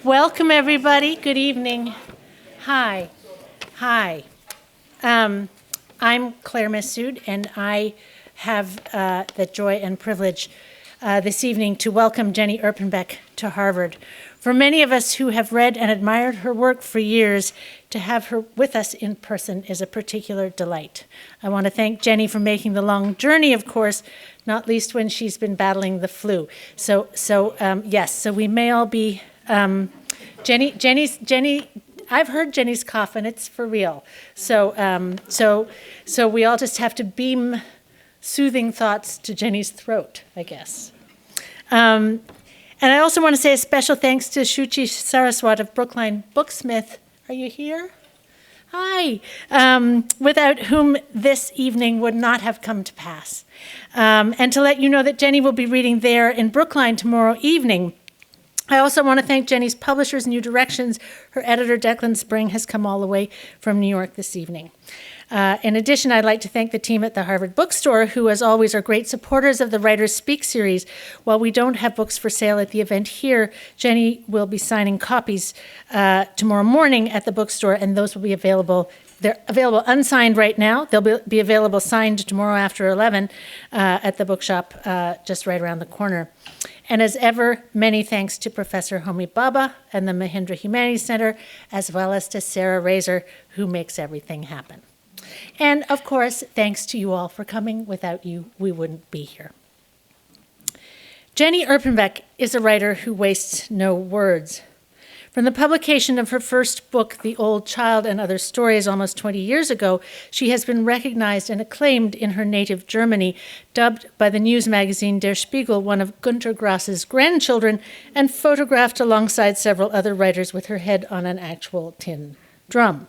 Welcome, everybody. Good evening. Hi. Hi. I'm Claire Messud, and I have the joy and privilege this evening to welcome Jenny Erpenbeck to Harvard. For many of us who have read and admired her work for years, to have her with us in person is a particular delight. I want to thank Jenny for making the long journey, of course, not least when she's been battling the flu. So we may all be Jenny. I've heard Jenny's cough, and it's for real. So we all just have to beam soothing thoughts to Jenny's throat, I guess. And I also want to say a special thanks to Shuchi Saraswat of Brookline Booksmith. Are you here? Hi. Without whom this evening would not have come to pass. And to let you know that Jenny will be reading there in Brookline tomorrow evening. I also want to thank Jenny's publishers, New Directions. Her editor, Declan Spring, has come all the way from New York this evening. In addition, I'd like to thank the team at the Harvard Bookstore, who, as always, are great supporters of the Writers Speak series. While we don't have books for sale at the event here, Jenny will be signing copies tomorrow morning at the bookstore, and those will be available. They're available unsigned right now. They'll be available signed tomorrow after 11 at the bookshop just right around the corner. And as ever, many thanks to Professor Homi Bhabha and the Mahindra Humanities Center, as well as to Sarah Razor, who makes everything happen. And of course, thanks to you all for coming. Without you, we wouldn't be here. Jenny Erpenbeck is a writer who wastes no words. From the publication of her first book, The Old Child and Other Stories, almost 20 years ago, she has been recognized and acclaimed in her native Germany, dubbed by the news magazine Der Spiegel one of Günter Grass's grandchildren, and photographed alongside several other writers with her head on an actual tin drum.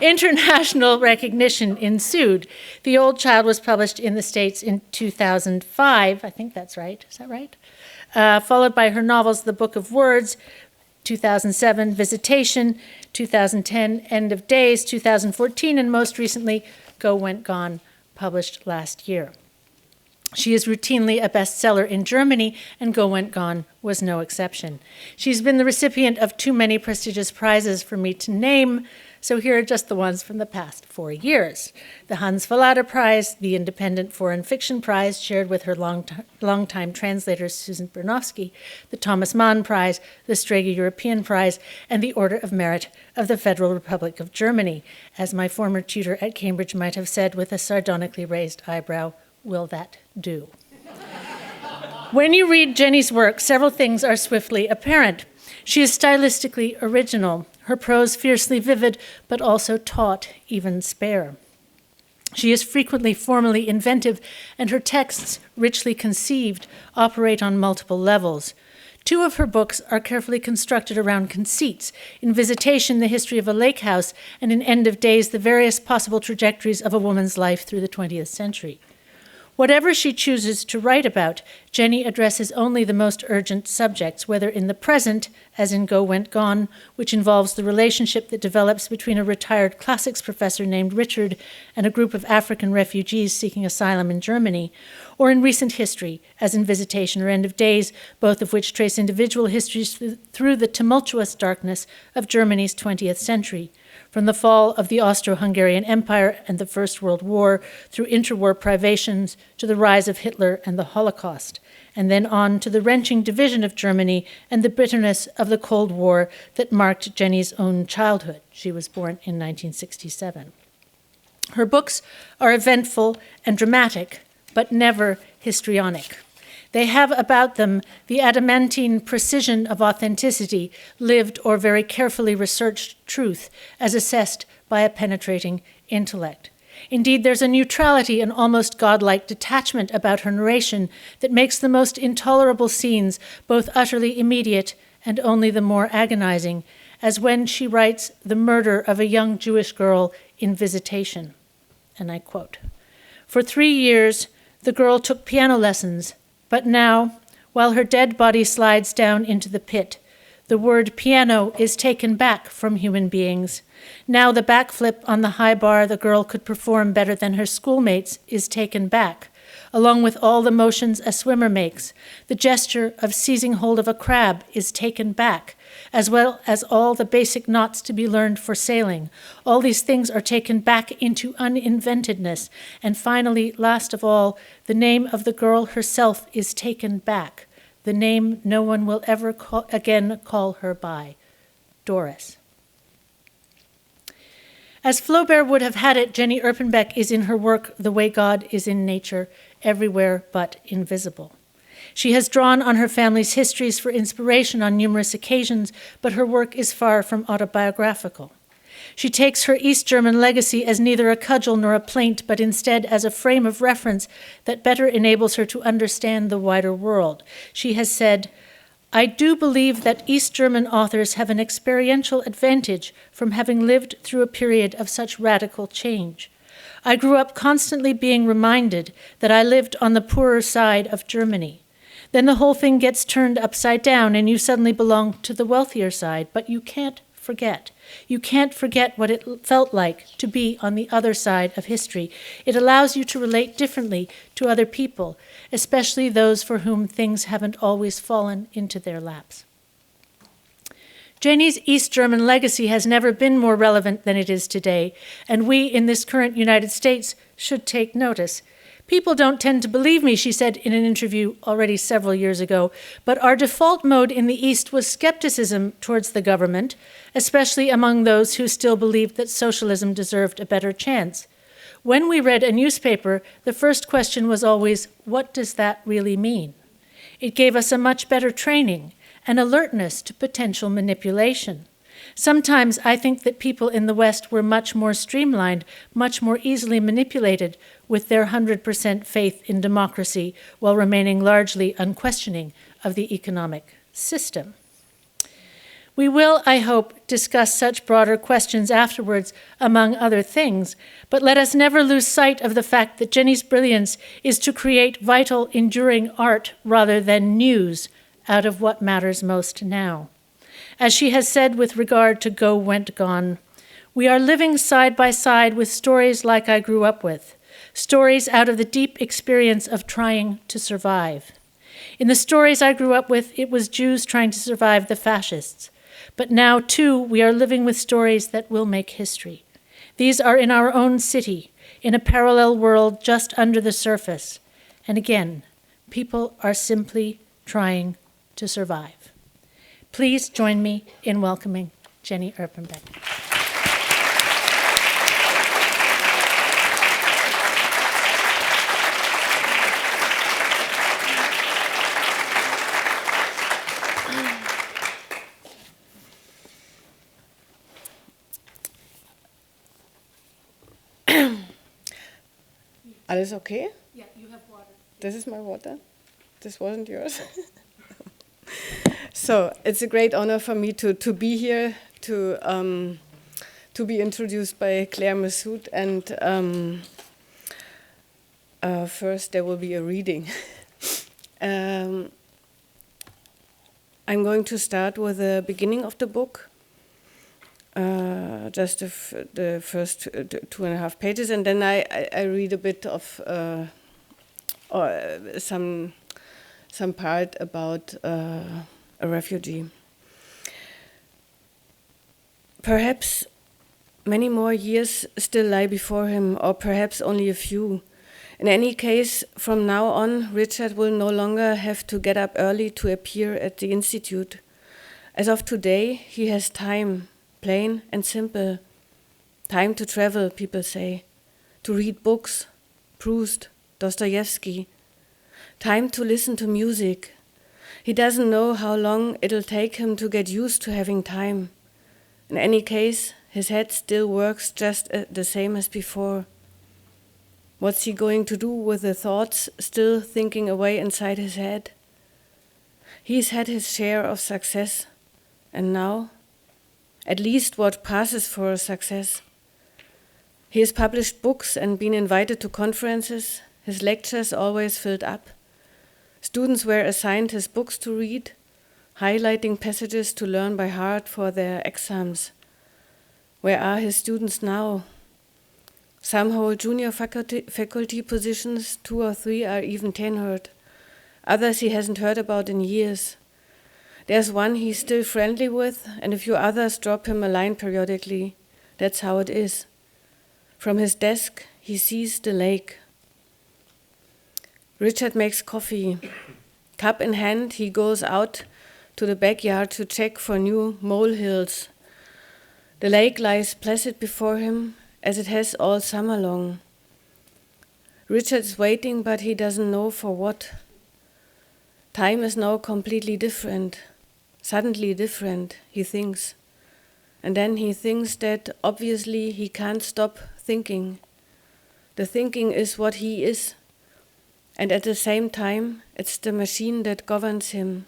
International recognition ensued. The Old Child was published in the States in 2005. I think that's right. Is that right? Followed by her novels The Book of Words, 2007, Visitation, 2010, End of Days, 2014, and most recently, Go Went Gone, published last year. She is routinely a bestseller in Germany, and Go Went Gone was no exception. She's been the recipient of too many prestigious prizes for me to name, so here are just the ones from the past 4 years. The Hans Fallada Prize, the Independent Foreign Fiction Prize, shared with her longtime translator Susan Bernofsky, the Thomas Mann Prize, the Strega European Prize, and the Order of Merit of the Federal Republic of Germany. As my former tutor at Cambridge might have said with a sardonically raised eyebrow, will that do? When you read Jenny's work, several things are swiftly apparent. She is stylistically original, her prose fiercely vivid, but also taut, even spare. She is frequently formally inventive, and her texts, richly conceived, operate on multiple levels. Two of her books are carefully constructed around conceits. In Visitation, the history of a lake house, and in End of Days, the various possible trajectories of a woman's life through the 20th century. Whatever she chooses to write about, Jenny addresses only the most urgent subjects, whether in the present, as in Go Went Gone, which involves the relationship that develops between a retired classics professor named Richard and a group of African refugees seeking asylum in Germany, or in recent history, as in Visitation or End of Days, both of which trace individual histories through the tumultuous darkness of Germany's 20th century. From the fall of the Austro-Hungarian Empire and the First World War, through interwar privations, to the rise of Hitler and the Holocaust, and then on to the wrenching division of Germany and the bitterness of the Cold War that marked Jenny's own childhood. She was born in 1967. Her books are eventful and dramatic, but never histrionic. They have about them the adamantine precision of authenticity, lived or very carefully researched truth, as assessed by a penetrating intellect. Indeed, there's a neutrality and almost godlike detachment about her narration that makes the most intolerable scenes both utterly immediate and only the more agonizing, as when she writes the murder of a young Jewish girl in Visitation. And I quote, "For 3 years, the girl took piano lessons, but now, while her dead body slides down into the pit, the word piano is taken back from human beings. Now the backflip on the high bar the girl could perform better than her schoolmates is taken back. along with all the motions a swimmer makes. The gesture of seizing hold of a crab is taken back, as well as all the basic knots to be learned for sailing. All these things are taken back into uninventedness. And finally, last of all, the name of the girl herself is taken back, the name no one will ever again call her by, Doris. As Flaubert would have had it, Jenny Erpenbeck is in her work the way God is in nature, everywhere but invisible. She has drawn on her family's histories for inspiration on numerous occasions, but her work is far from autobiographical. She takes her East German legacy as neither a cudgel nor a plaint, but instead as a frame of reference that better enables her to understand the wider world. She has said, "I do believe that East German authors have an experiential advantage from having lived through a period of such radical change. I grew up constantly being reminded that I lived on the poorer side of Germany. Then the whole thing gets turned upside down and you suddenly belong to the wealthier side, but you can't forget. You can't forget what it felt like to be on the other side of history. It allows you to relate differently to other people, especially those for whom things haven't always fallen into their laps." Jenny's East German legacy has never been more relevant than it is today, and we in this current United States should take notice. "People don't tend to believe me," she said in an interview already several years ago, "but our default mode in the East was skepticism towards the government, especially among those who still believed that socialism deserved a better chance. When we read a newspaper, the first question was always, what does that really mean? It gave us a much better training, an alertness to potential manipulation. Sometimes I think that people in the West were much more streamlined, much more easily manipulated with their 100% faith in democracy while remaining largely unquestioning of the economic system." We will, I hope, discuss such broader questions afterwards, among other things, but let us never lose sight of the fact that Jenny's brilliance is to create vital, enduring art rather than news out of what matters most now. As she has said with regard to Go, Went, Gone, "We are living side by side with stories like I grew up with, stories out of the deep experience of trying to survive. In the stories I grew up with, it was Jews trying to survive the fascists. But now, too, we are living with stories that will make history. These are in our own city, in a parallel world just under the surface. And again, people are simply trying to survive." Please join me in welcoming Jenny Erpenbeck. Alles okay? Yeah, you have water. This is my water? This wasn't yours? So it's a great honor for me to be here, to be introduced by Claire Messud, and first there will be a reading. I'm going to start with the beginning of the book, just the first 2.5 pages, and then I read a bit of or some part about a refugee. Perhaps many more years still lie before him, or perhaps only a few. In any case, from now on, Richard will no longer have to get up early to appear at the Institute. As of today, he has time, plain and simple. Time to travel, people say, to read books, Proust, Dostoevsky. Time to listen to music. He doesn't know how long it'll take him to get used to having time. In any case, his head still works just the same as before. What's he going to do with the thoughts still thinking away inside his head? He's had his share of success, and now, at least what passes for a success. He has published books and been invited to conferences, his lectures always filled up. Students were assigned his books to read, highlighting passages to learn by heart for their exams. Where are his students now? Some hold junior faculty positions, 2 or 3 are even tenured. Others he hasn't heard about in years. There's one he's still friendly with, and a few others drop him a line periodically. That's how it is. From his desk, he sees the lake. Richard makes coffee. Cup in hand, he goes out to the backyard to check for new molehills. The lake lies placid before him, as it has all summer long. Richard is waiting, but he doesn't know for what. Time is now completely different, suddenly different, he thinks. And then he thinks that obviously he can't stop thinking. The thinking is what he is, and at the same time, it's the machine that governs him.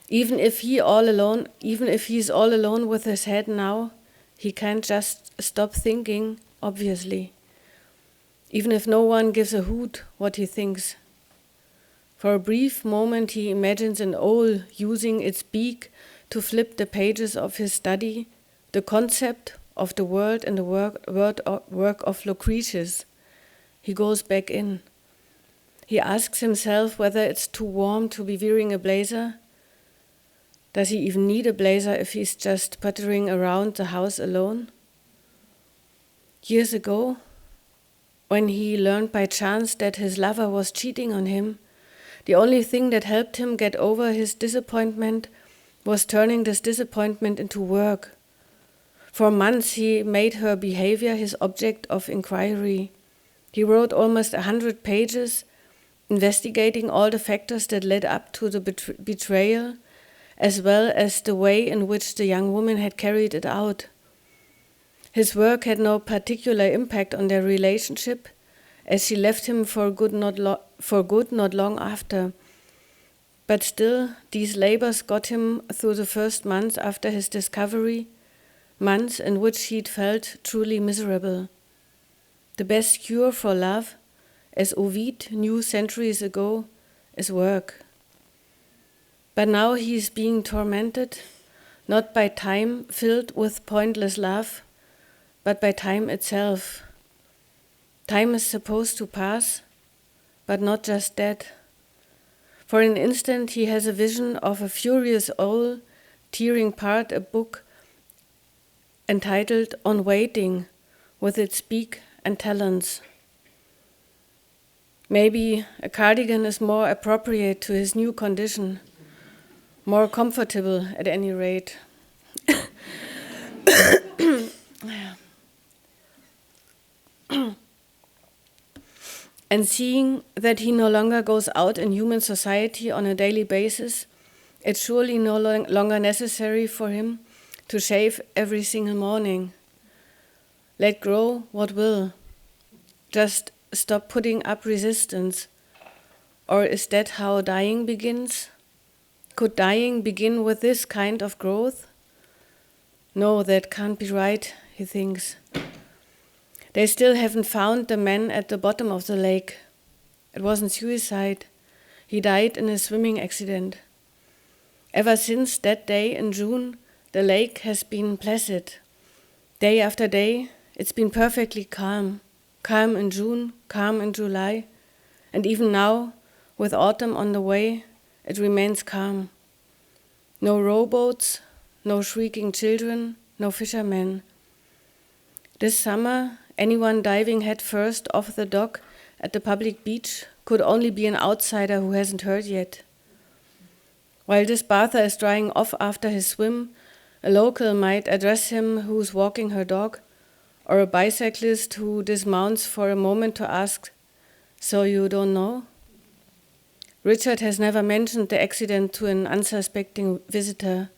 Even if he's all alone with his head now, he can't just stop thinking, obviously. Even if no one gives a hoot what he thinks. For a brief moment he imagines an owl using its beak to flip the pages of his study, the concept of the world and the work of Lucretius. He goes back in. He asks himself whether it's too warm to be wearing a blazer. Does he even need a blazer if he's just puttering around the house alone? Years ago, when he learned by chance that his lover was cheating on him, the only thing that helped him get over his disappointment was turning this disappointment into work. For months he made her behavior his object of inquiry. He wrote almost 100 pages, investigating all the factors that led up to the betrayal, as well as the way in which the young woman had carried it out. His work had no particular impact on their relationship, as she left him for good not long after. But still, these labors got him through the first months after his discovery, months in which he'd felt truly miserable. The best cure for love, as Ovid knew centuries ago, is work. But now he is being tormented, not by time filled with pointless love, but by time itself. Time is supposed to pass, but not just that. For an instant he has a vision of a furious owl tearing apart a book entitled On Waiting, with its beak and talons. Maybe a cardigan is more appropriate to his new condition, more comfortable at any rate. And seeing that he no longer goes out in human society on a daily basis, it's surely no longer necessary for him to shave every single morning. Let grow what will. Just stop putting up resistance. Or is that how dying begins? Could dying begin with this kind of growth? No, that can't be right, he thinks. They still haven't found the man at the bottom of the lake. It wasn't suicide. He died in a swimming accident. Ever since that day in June, the lake has been placid. Day after day, it's been perfectly calm. Calm in June, calm in July, and even now, with autumn on the way, it remains calm. No rowboats, no shrieking children, no fishermen. This summer, anyone diving head first off the dock at the public beach could only be an outsider who hasn't heard yet. While this bather is drying off after his swim, a local might address him who's walking her dog, or a bicyclist who dismounts for a moment to ask, "So you don't know?" Richard has never mentioned the accident to an unsuspecting visitor.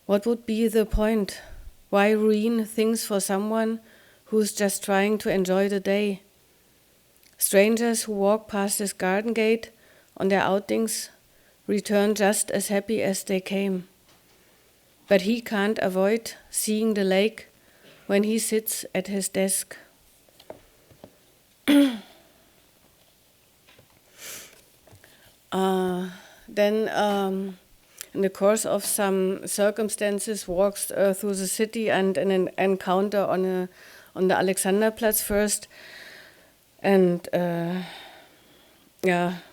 What would be the point? Why ruin things for someone who's just trying to enjoy the day? Strangers who walk past his garden gate on their outings return just as happy as they came. But he can't avoid seeing the lake when he sits at his desk. Then, in the course of some circumstances, walks through the city and an encounter on the Alexanderplatz first, and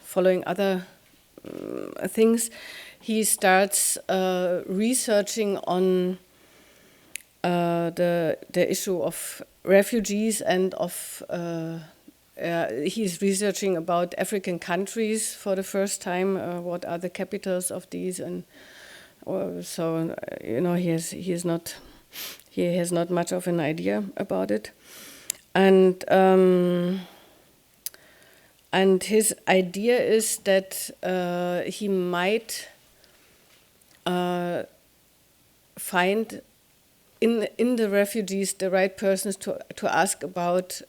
following other things, he starts researching on the issue of refugees and of he's researching about African countries for the first time. What are the capitals of these? And so he has not much of an idea about it, and his idea is that he might find in the refugees the right persons to ask about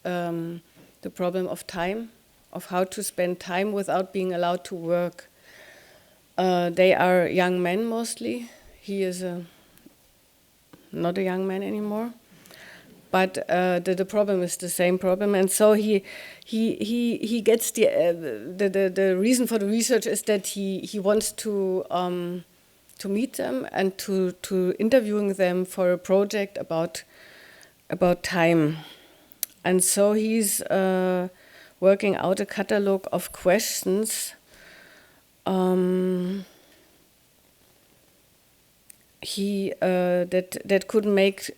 the problem of time, of how to spend time without being allowed to work. They are young men mostly. He is not a young man anymore, but the problem is the same problem, and so he gets the reason for the research is that he wants to meet them and to interviewing them for a project about time. And so he's working out a catalog of questions that could make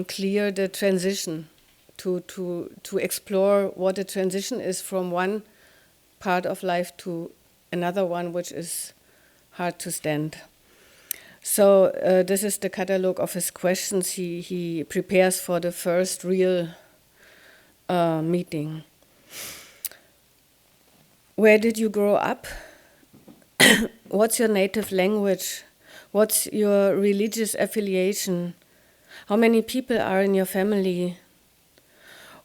clear the transition, to explore what the transition is from one part of life to another one, which is hard to stand. So this is the catalog of his questions he prepares for the first real meeting. Where did you grow up? What's your native language? What's your religious affiliation? How many people are in your family?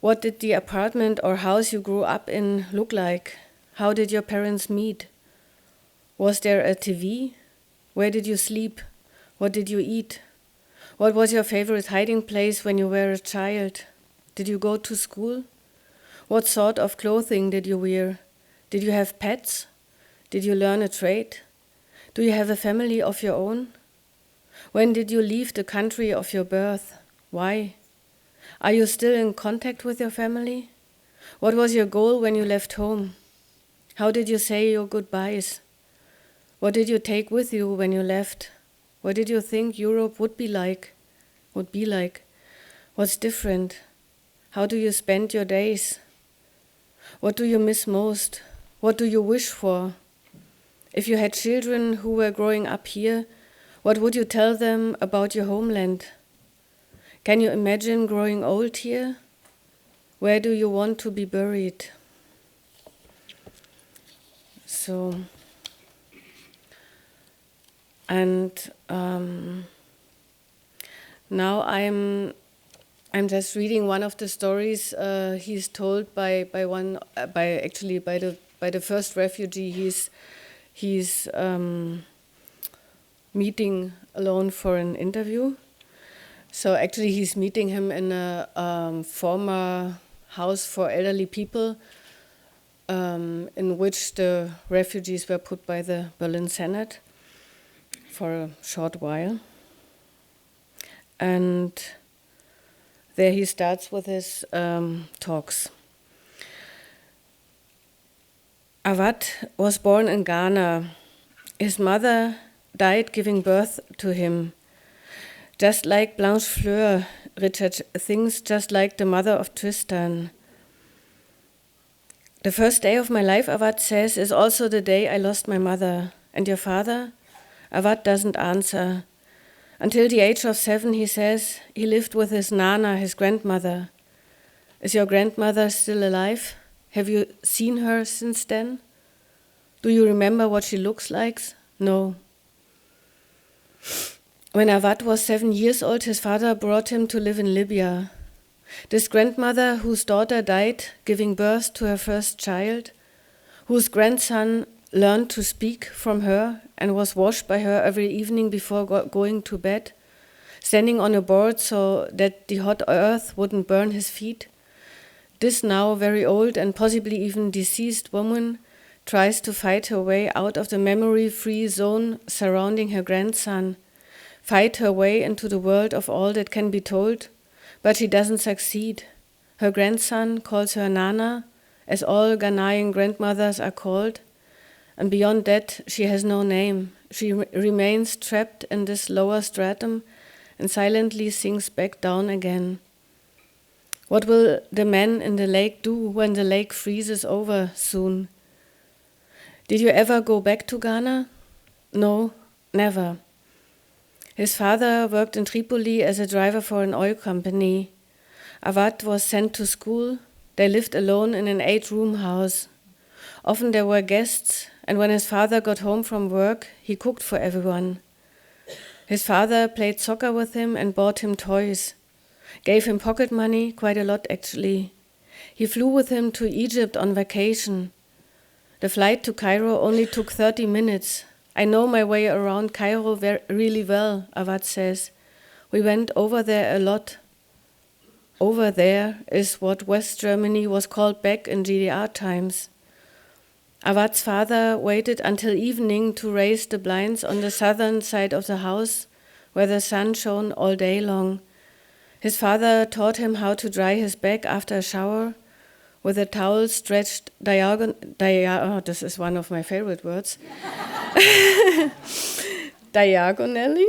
What did the apartment or house you grew up in look like? How did your parents meet? Was there a TV? Where did you sleep? What did you eat? What was your favorite hiding place when you were a child? Did you go to school? What sort of clothing did you wear? Did you have pets? Did you learn a trade? Do you have a family of your own? When did you leave the country of your birth? Why? Are you still in contact with your family? What was your goal when you left home? How did you say your goodbyes? What did you take with you when you left? What did you think Europe would be like? What's different? How do you spend your days? What do you miss most? What do you wish for? If you had children who were growing up here, what would you tell them about your homeland? Can you imagine growing old here? Where do you want to be buried? So, and now I'm just reading one of the stories he's told by the first refugee he's meeting alone for an interview. So actually he's meeting him in a former house for elderly people in which the refugees were put by the Berlin Senate for a short while. And there he starts with his talks. Awad was born in Ghana. His mother died giving birth to him. Just like Blanche Fleur, Richard thinks, just like the mother of Tristan. The first day of my life, Awad says, is also the day I lost my mother. And your father? Awad doesn't answer. Until the age of 7, he says, he lived with his Nana, his grandmother. Is your grandmother still alive? Have you seen her since then? Do you remember what she looks like? No. When Awad was 7 years old, his father brought him to live in Libya. This grandmother, whose daughter died giving birth to her first child, whose grandson learned to speak from her and was washed by her every evening before going to bed, standing on a board so that the hot earth wouldn't burn his feet. This now very old and possibly even deceased woman tries to fight her way out of the memory-free zone surrounding her grandson, fight her way into the world of all that can be told, But she doesn't succeed. Her grandson calls her Nana, as all Ghanaian grandmothers are called, and beyond that she has no name. She remains trapped in this lower stratum and silently sinks back down again. What will the man in the lake do when the lake freezes over soon? Did you ever go back to Ghana? No, never. His father worked in Tripoli as a driver for an oil company. Awad was sent to school. They lived alone in an 8-room house. Often there were guests, and when his father got home from work, he cooked for everyone. His father played soccer with him and bought him toys, gave him pocket money, quite a lot actually. He flew with him to Egypt on vacation. The flight to Cairo only took 30 minutes. I know my way around Cairo really well, Awad says. We went over there a lot. Over there is what West Germany was called back in GDR times. Awad's father waited until evening to raise the blinds on the southern side of the house, where the sun shone all day long. His father taught him how to dry his back after a shower, with a towel stretched this is one of my favorite words. Diagonally?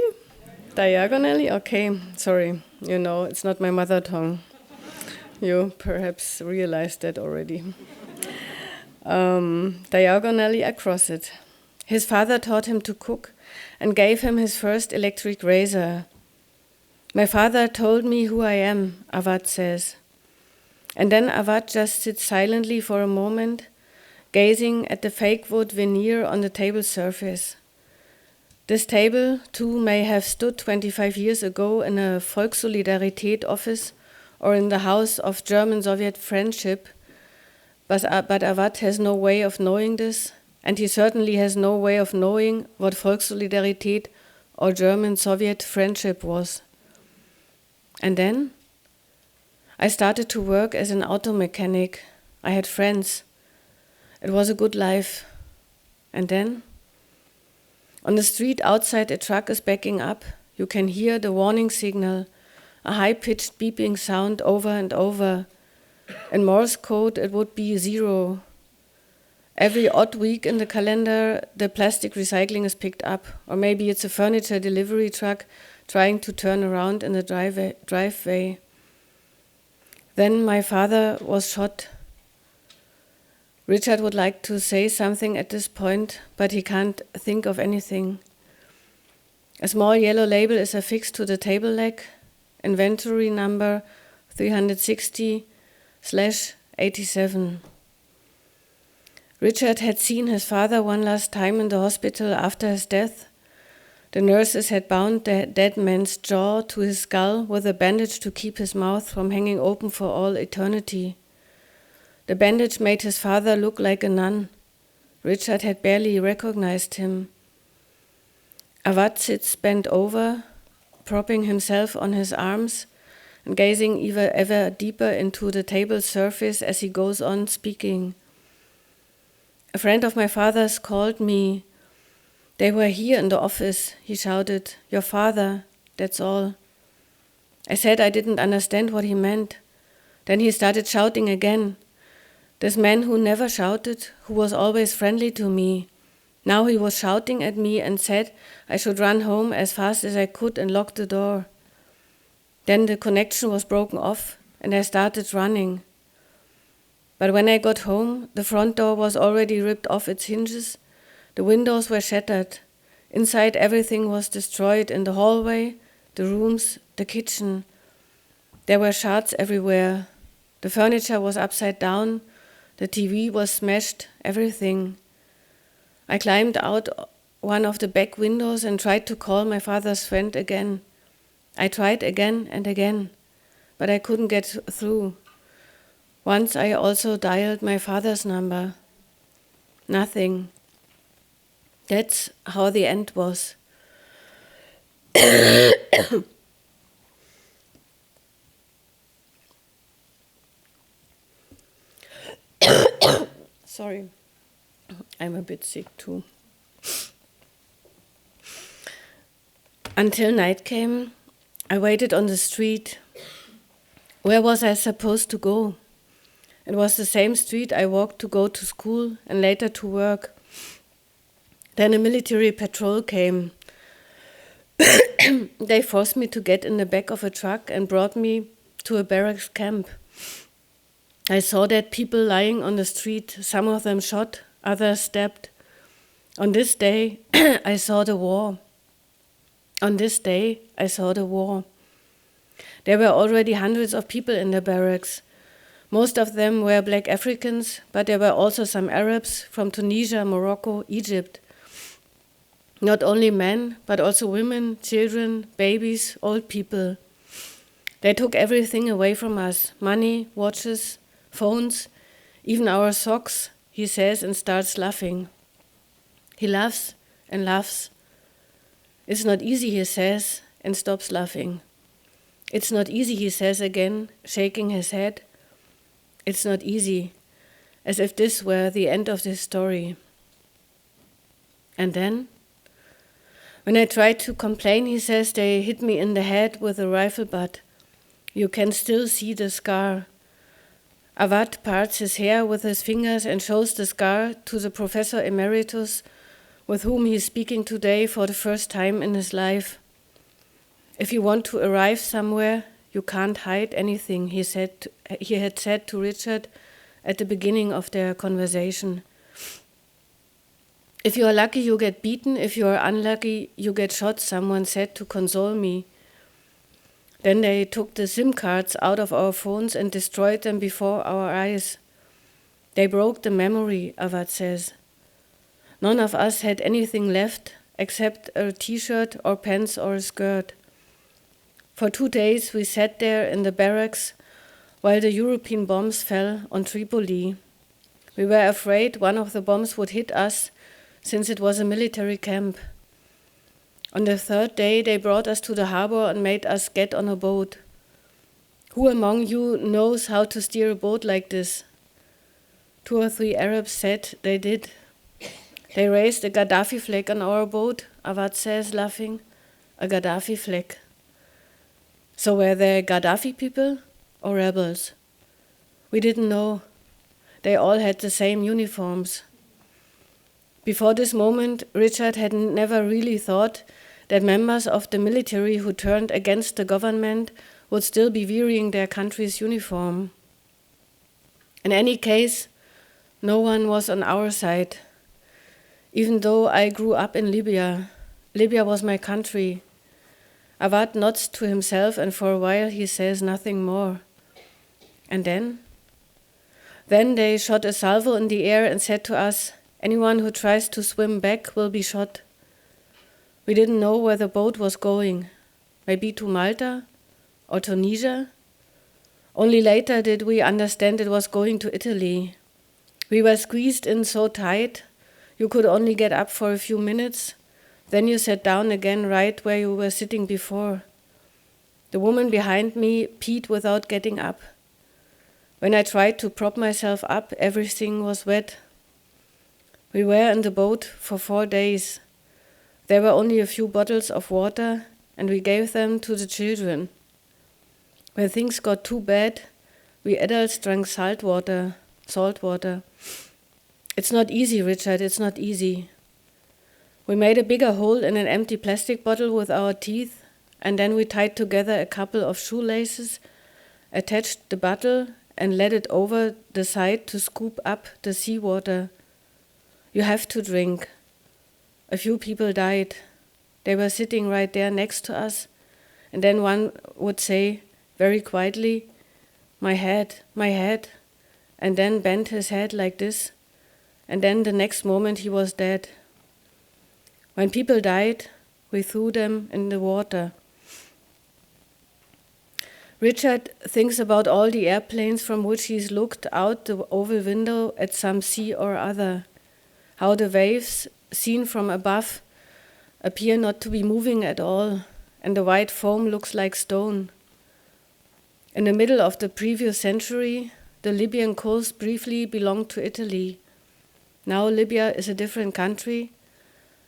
Diagonally? Okay, sorry. You know, it's not my mother tongue. You perhaps realized that already. Diagonally across it. His father taught him to cook and gave him his first electric razor. My father told me who I am, Awad says. And then Awad just sits silently for a moment, gazing at the fake wood veneer on the table surface. This table, too, may have stood 25 years ago in a Volkssolidarität office or in the house of German-Soviet friendship, but Awad has no way of knowing this, and he certainly has no way of knowing what Volkssolidarität or German-Soviet friendship was. And then I started to work as an auto mechanic. I had friends. It was a good life. And then, on the street outside, a truck is backing up. You can hear the warning signal, a high-pitched beeping sound over and over. In Morse code, it would be 0. Every odd week in the calendar, the plastic recycling is picked up. Or maybe it's a furniture delivery truck trying to turn around in the driveway. Then my father was shot. Richard would like to say something at this point, but he can't think of anything. A small yellow label is affixed to the table leg, inventory number 360/87. Richard had seen his father one last time in the hospital after his death. The nurses had bound the dead man's jaw to his skull with a bandage to keep his mouth from hanging open for all eternity. The bandage made his father look like a nun. Richard had barely recognized him. Awad sits bent over, propping himself on his arms and gazing ever deeper into the table surface as he goes on speaking. A friend of my father's called me. They were here in the office, he shouted. Your father, that's all. I said I didn't understand what he meant. Then he started shouting again. This man who never shouted, who was always friendly to me. Now he was shouting at me and said I should run home as fast as I could and lock the door. Then the connection was broken off and I started running. But when I got home, the front door was already ripped off its hinges. The windows were shattered. Inside, everything was destroyed in the hallway, the rooms, the kitchen. There were shards everywhere. The furniture was upside down. The TV was smashed, everything. I climbed out one of the back windows and tried to call my father's friend again. I tried again and again, but I couldn't get through. Once I also dialed my father's number. Nothing. That's how the end was. Sorry, I'm a bit sick too. Until night came, I waited on the street. Where was I supposed to go? It was the same street I walked to go to school and later to work. Then a military patrol came. They forced me to get in the back of a truck and brought me to a barracks camp. I saw dead people lying on the street, some of them shot, others stabbed. On this day, I saw the war. On this day, I saw the war. There were already hundreds of people in the barracks. Most of them were black Africans, but there were also some Arabs from Tunisia, Morocco, Egypt. Not only men, but also women, children, babies, old people. They took everything away from us, money, watches, phones, even our socks, he says and starts laughing. He laughs and laughs. It's not easy, he says, and stops laughing. It's not easy, he says again, shaking his head. It's not easy, as if this were the end of this story. And then, when I tried to complain, he says, they hit me in the head with a rifle butt. You can still see the scar. Awad parts his hair with his fingers and shows the scar to the professor emeritus with whom he is speaking today for the first time in his life. If you want to arrive somewhere, you can't hide anything, he had said to Richard at the beginning of their conversation. If you are lucky, you get beaten. If you are unlucky, you get shot, someone said to console me. Then they took the SIM cards out of our phones and destroyed them before our eyes. They broke the memory, Awad says. None of us had anything left except a t-shirt or pants or a skirt. For 2 days we sat there in the barracks while the European bombs fell on Tripoli. We were afraid one of the bombs would hit us since it was a military camp. On the 3rd day they brought us to the harbor and made us get on a boat. Who among you knows how to steer a boat like this? 2 or 3 Arabs said they did. They raised a Gaddafi flag on our boat, Awad says, laughing. A Gaddafi flag. So were they Gaddafi people or rebels? We didn't know. They all had the same uniforms. Before this moment, Richard had never really thought that members of the military who turned against the government would still be wearing their country's uniform. In any case, no one was on our side. Even though I grew up in Libya, Libya was my country. Awad nods to himself, and for a while he says nothing more. And then? Then they shot a salvo in the air and said to us, anyone who tries to swim back will be shot. We didn't know where the boat was going. Maybe to Malta or Tunisia? Only later did we understand it was going to Italy. We were squeezed in so tight, you could only get up for a few minutes. Then you sat down again right where you were sitting before. The woman behind me peed without getting up. When I tried to prop myself up, everything was wet. We were in the boat for 4 days. There were only a few bottles of water, and we gave them to the children. When things got too bad, we adults drank salt water. It's not easy, Richard, it's not easy. We made a bigger hole in an empty plastic bottle with our teeth, and then we tied together a couple of shoelaces, attached the bottle, and let it over the side to scoop up the seawater. You have to drink. A few people died. They were sitting right there next to us, and then one would say, very quietly, my head, and then bent his head like this, and then the next moment he was dead. When people died, we threw them in the water. Richard thinks about all the airplanes from which he's looked out the oval window at some sea or other, how the waves, seen from above, appear not to be moving at all, and the white foam looks like stone. In the middle of the previous century, the Libyan coast briefly belonged to Italy. Now Libya is a different country,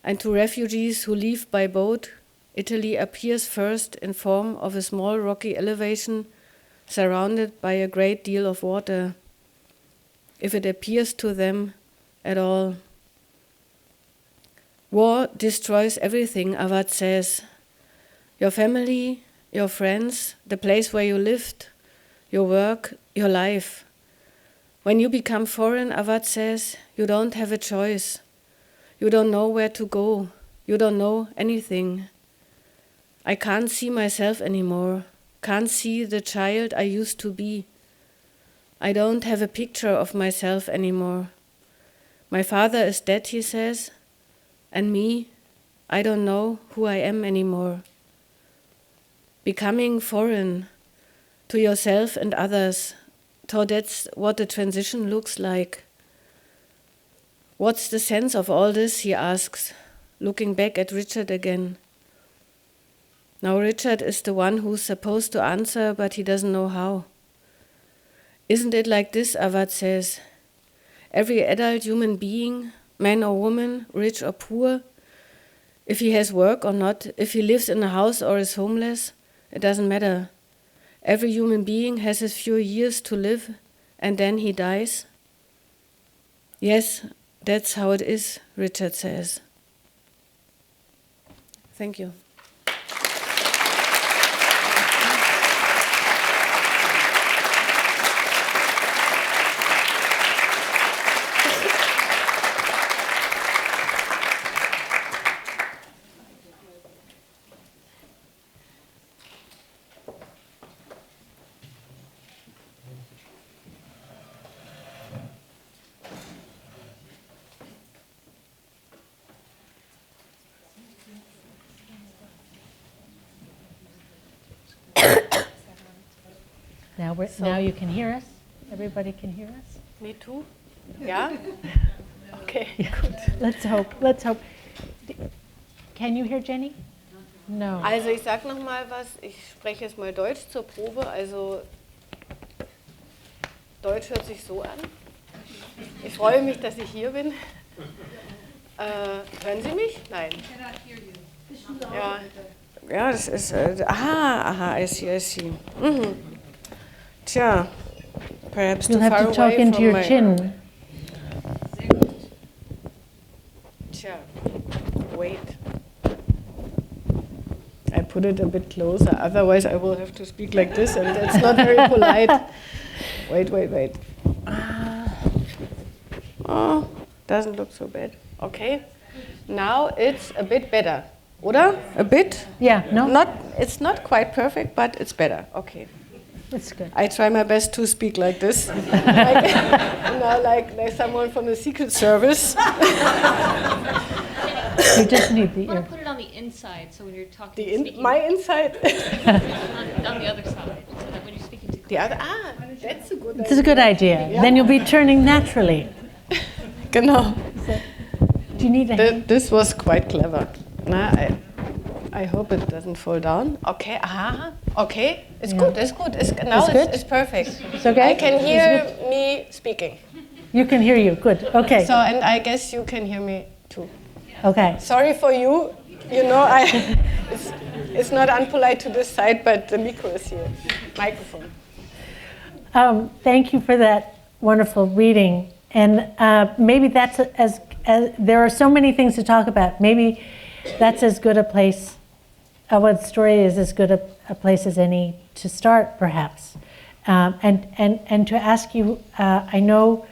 and to refugees who leave by boat, Italy appears first in form of a small rocky elevation surrounded by a great deal of water, if it appears to them at all. War destroys everything, Avad says. Your family, your friends, the place where you lived, your work, your life. When you become foreign, Avad says, you don't have a choice. You don't know where to go. You don't know anything. I can't see myself anymore, can't see the child I used to be. I don't have a picture of myself anymore. My father is dead, he says, and me, I don't know who I am anymore. Becoming foreign to yourself and others, so that's what the transition looks like. What's the sense of all this, he asks, looking back at Richard again. Now Richard is the one who's supposed to answer, but he doesn't know how. Isn't it like this, Avad says? Every adult human being, man or woman, rich or poor, if he has work or not, if he lives in a house or is homeless, it doesn't matter. Every human being has his few years to live, and then he dies. Yes, that's how it is, Richard says. Thank you. Now you can hear us? Everybody can hear us? Me too? Yeah? Okay, Yeah. good. Let's hope. Can you hear Jenny? No. Also ich sag noch mal was, ich spreche jetzt mal Deutsch zur Probe, also Deutsch hört sich so an. Ich freue mich, dass ich hier bin. Hören Sie mich? Nein. Ja, ja, das ist, aha, I see. Mhm. Tja, perhaps too You'll have far to talk away into from your my... chin. Tja, wait. I put it a bit closer, otherwise I will have to speak like this and that's not very polite. Wait. Oh, doesn't look so bad. Okay, now it's a bit better, oder? A bit? Yeah, no? It's not quite perfect, but it's better. Okay. That's good. I try my best to speak like this, like someone from the Secret Service. You just need the You want ear. to put it on the inside, so when you're talking, speaking, My inside. on the other side, so that when you're speaking to The other. That's a good idea. It's a good idea. Yeah. Then you'll be turning naturally. Genau. Do you need a hand? This was quite clever. I hope it doesn't fall down. Okay. Okay. It's good. It's good. Now good? it's perfect. It's okay? I can hear me speaking. You can hear you. Good. Okay. So, and I guess you can hear me too. Okay. Sorry for you. You know, it's not unpolite to this side, but the micro is here. Microphone. Thank you for that wonderful reading. And maybe that's as there are so many things to talk about. Maybe that's as good a place. What story is as good a place as any to start, perhaps. And to ask you, I know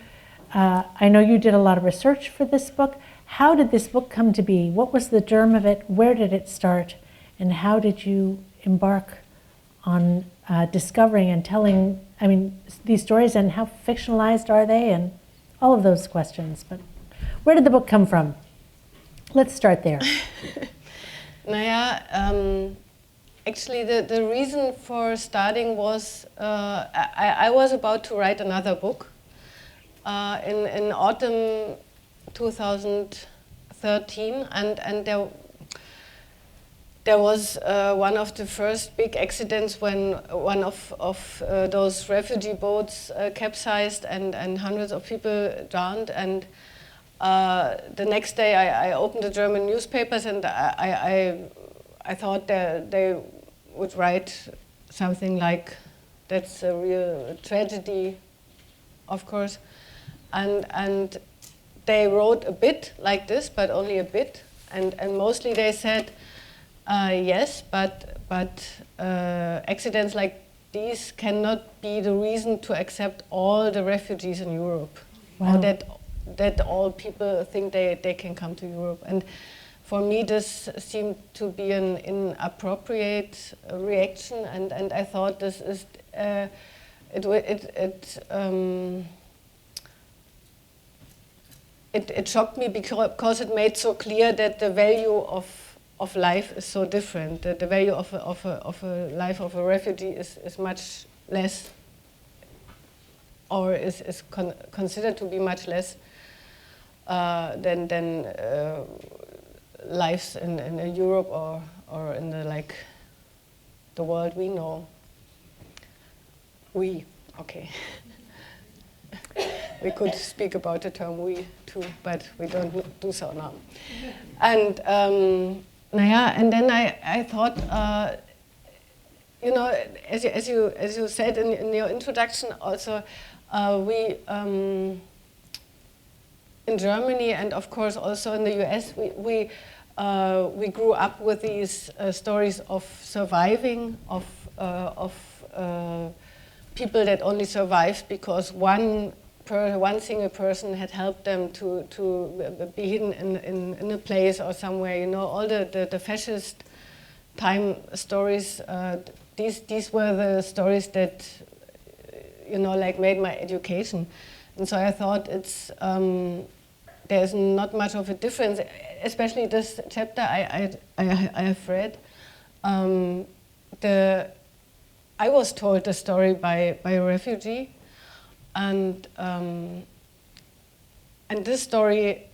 you did a lot of research for this book. How did this book come to be? What was the germ of it? Where did it start? And how did you embark on discovering and telling, these stories, and how fictionalized are they, and all of those questions. But where did the book come from? Let's start there. Actually the reason for starting was I was about to write another book in autumn 2013, and there was one of the first big accidents when one of those refugee boats capsized and hundreds of people drowned. And the next day I opened the German newspapers, and I thought they would write something like That's a real tragedy, of course. And they wrote a bit like this, but only a bit. And mostly they said, yes, but accidents like these cannot be the reason to accept all the refugees in Europe. Wow. Or that all people think they can come to Europe. And for me, this seemed to be an inappropriate reaction, and I thought this is it shocked me because it made so clear that the value of life is so different. That the value of a life of a refugee is much less, or is considered to be much less than lives in Europe or in the world we know. Okay. We could speak about the term we too, but we don't do so now. And and then I thought, as you said in your introduction, also we in Germany and of course also in the US, we grew up with these stories of surviving, of people that only survived because one single person had helped them to be hidden in a place or somewhere. All the fascist time stories. These were the stories that made my education, and so I thought there's not much of a difference, especially this chapter I have read. I was told the story by a refugee. And this story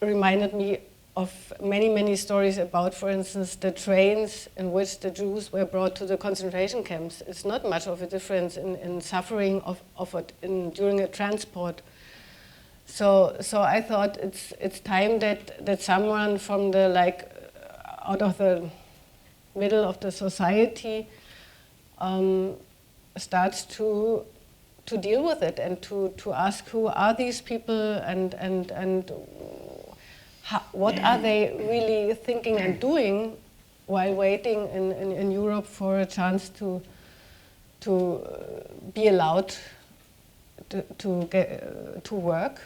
reminded me of many stories about, for instance, the trains in which the Jews were brought to the concentration camps. It's not much of a difference in suffering during a transport. So I thought it's time that someone from out of the middle of the society starts to deal with it and to ask who are these people and what are they really thinking and doing while waiting in Europe for a chance to be allowed to work.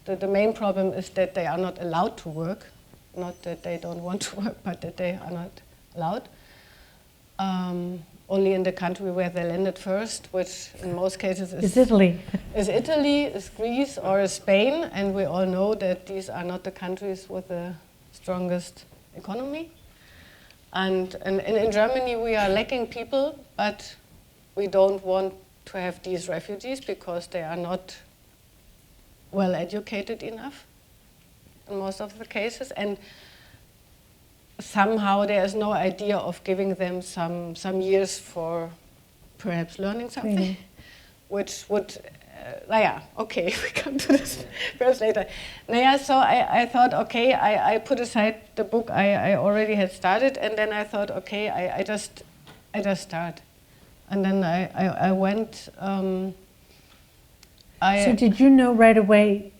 The main problem is that they are not allowed to work, not that they don't want to work, but that they are not allowed. Only in the country where they landed first, which in most cases is Italy. Is Italy, is Greece, or is Spain, and we all know that these are not the countries with the strongest economy. And in Germany we are lacking people, but we don't want to have these refugees because they are not well educated enough in most of the cases, and somehow there is no idea of giving them some years for perhaps learning something, which would, okay, we come to this perhaps later. So I thought, okay, I put aside the book I already had started, and then I thought, okay, I just start. And then I went. So did you know right away,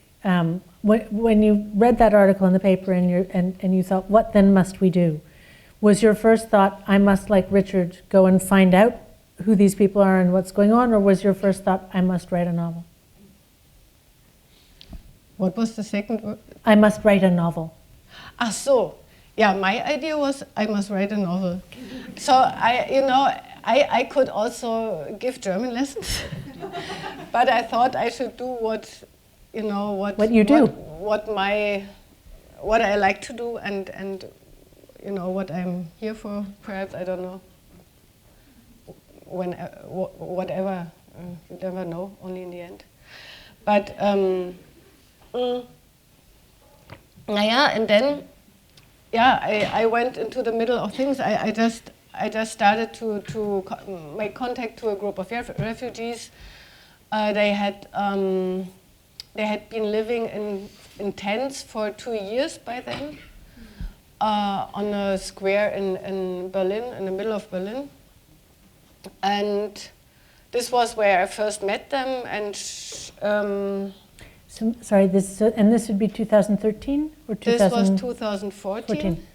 when you read that article in the paper and you thought, what then must we do? Was your first thought, I must, like Richard, go and find out who these people are and what's going on, or was your first thought, I must write a novel? What was the second word? I must write a novel. Yeah, my idea was I must write a novel. So I could also give German lessons, but I thought I should do what you do, what I like to do, and what I'm here for. Perhaps, I don't know. Whatever, you never know. Only in the end. But and then I went into the middle of things. I just started to make contact to a group of refugees. They had been living in tents for 2 years by then, on a square in Berlin, in the middle of Berlin. And this was where I first met them, and So, sorry, and this would be 2013 or 2014? this was 2014.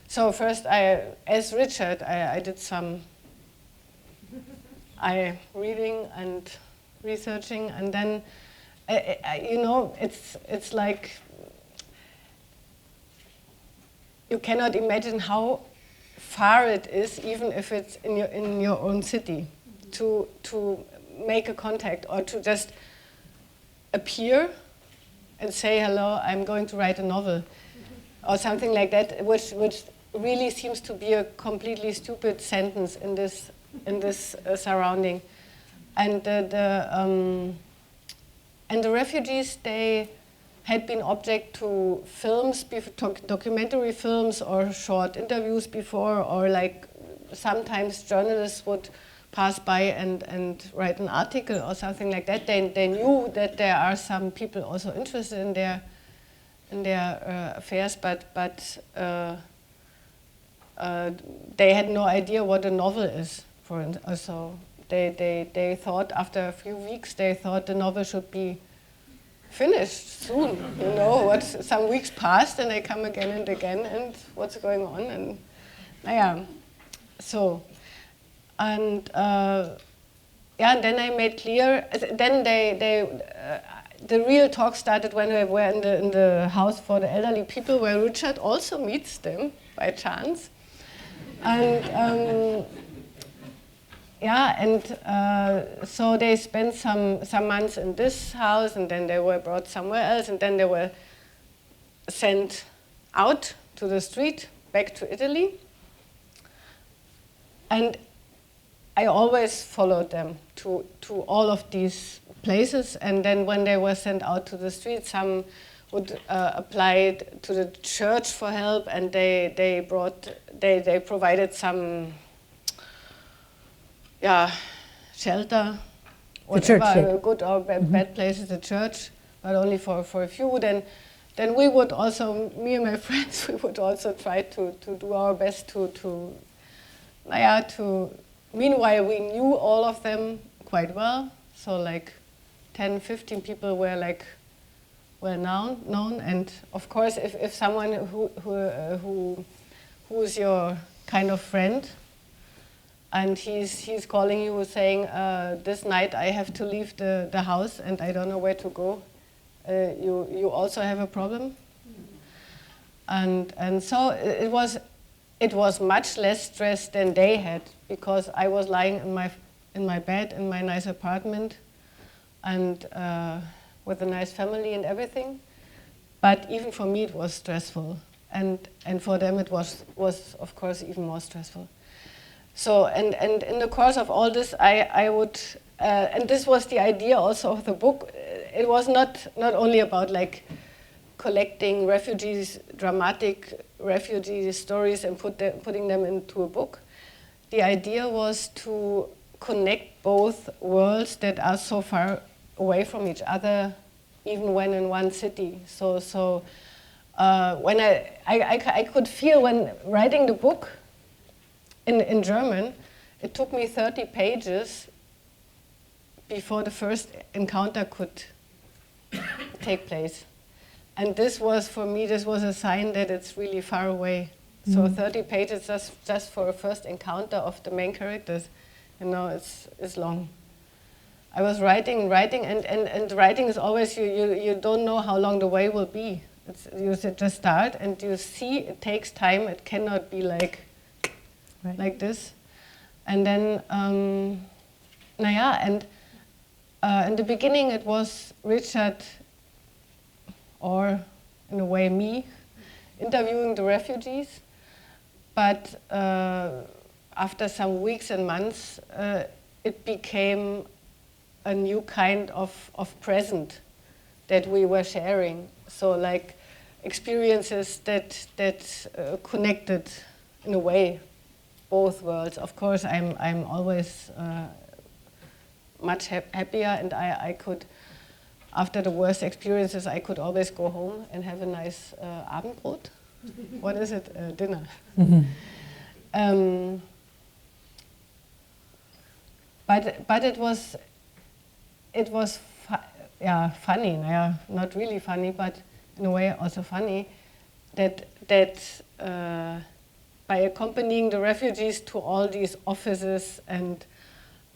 So first, as Richard, I did some reading and researching, and then you know, it's like you cannot imagine how far it is, even if it's in your own city, to make a contact or to just appear and say hello. I'm going to write a novel, or something like that, which really seems to be a completely stupid sentence in this surrounding, and the refugees, they had been object to films, documentary films or short interviews before, or like sometimes journalists would pass by and write an article or something like that. They knew that there are some people also interested in their affairs, but they had no idea what a novel is. So they thought after a few weeks, they thought the novel should be finished soon. You know, some weeks passed and they come again and again, and what's going on? And so, and and then I made clear. Then the real talk started when we were in the house for the elderly people, where Richard also meets them by chance, and. So they spent some months in this house, and then they were brought somewhere else, and then they were sent out to the street, back to Italy. And I always followed them to all of these places, and then when they were sent out to the street, some would apply to the church for help, and they provided some shelter, whatever, good or bad places, the church, but only for a few. Then we would also, me and my friends, we would also try to do our best to meanwhile we knew all of them quite well, so like 10, 15 people were well known, and of course if someone who's your kind of friend, and he's calling you saying, this night I have to leave the house and I don't know where to go, you also have a problem. And so it was much less stress than they had, because I was lying in my bed in my nice apartment, and with a nice family and everything. But even for me it was stressful, and for them it was of course even more stressful. So, and in the course of all this, I would, and this was the idea also of the book. It was not only about like collecting refugees, dramatic refugee stories, and putting them into a book. The idea was to connect both worlds that are so far away from each other, even when in one city. So when I could feel when writing the book, in German, it took me 30 pages before the first encounter could take place. And this was, for me, this was a sign that it's really far away. So 30 pages just for a first encounter of the main characters, you know, it's long. I was writing, and writing is always, you don't know how long the way will be. You just start, and you see it takes time. It cannot be like this. And then, in the beginning it was Richard, or in a way me, interviewing the refugees. But after some weeks and months, it became a new kind of present that we were sharing. So like experiences that connected in a way both worlds. Of course, I'm always much happier, and I could, after the worst experiences, I could always go home and have a nice Abendbrot. What is it? Dinner. but it was funny. Yeah, not really funny, but in a way also funny. That by accompanying the refugees to all these offices and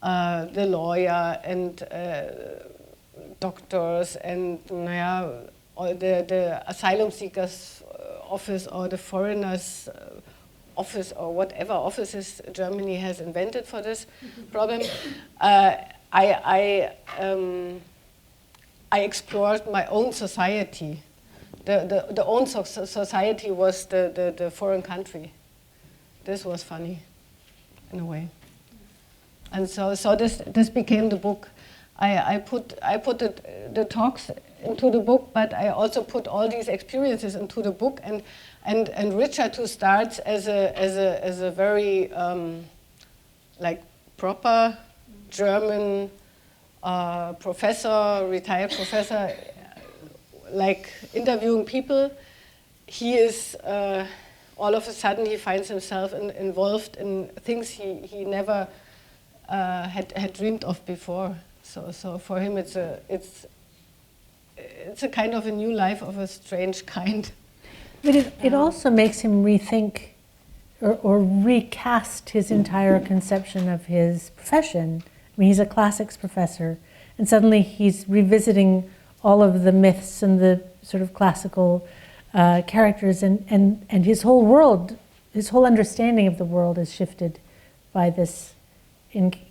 the lawyer and doctors and all the asylum seekers office or the foreigners office or whatever offices Germany has invented for this problem, I explored my own society. The own society was the foreign country. This was funny, in a way. And so this became the book. I put the talks into the book, but I also put all these experiences into the book. And Richard, who starts as a very like proper German professor, retired professor, like interviewing people, he is all of a sudden he finds himself involved in things he never had dreamed of before. So for him it's a kind of a new life of a strange kind. But it also makes him rethink or recast his entire conception of his profession. I mean, he's a classics professor, and suddenly he's revisiting all of the myths and the sort of classical characters, and his whole world, his whole understanding of the world is shifted by this,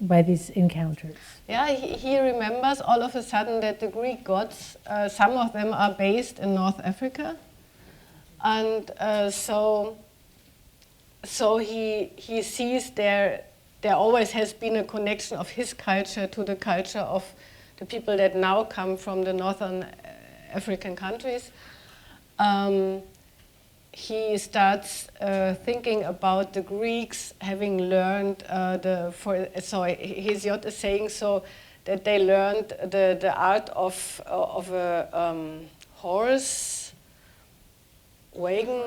by these encounters. Yeah, he remembers all of a sudden that the Greek gods, some of them are based in North Africa, and so he sees there always has been a connection of his culture to the culture of the people that now come from the northern African countries. He starts thinking about the Greeks having learned Hesiod is saying so that they learned the art of a horse wagon.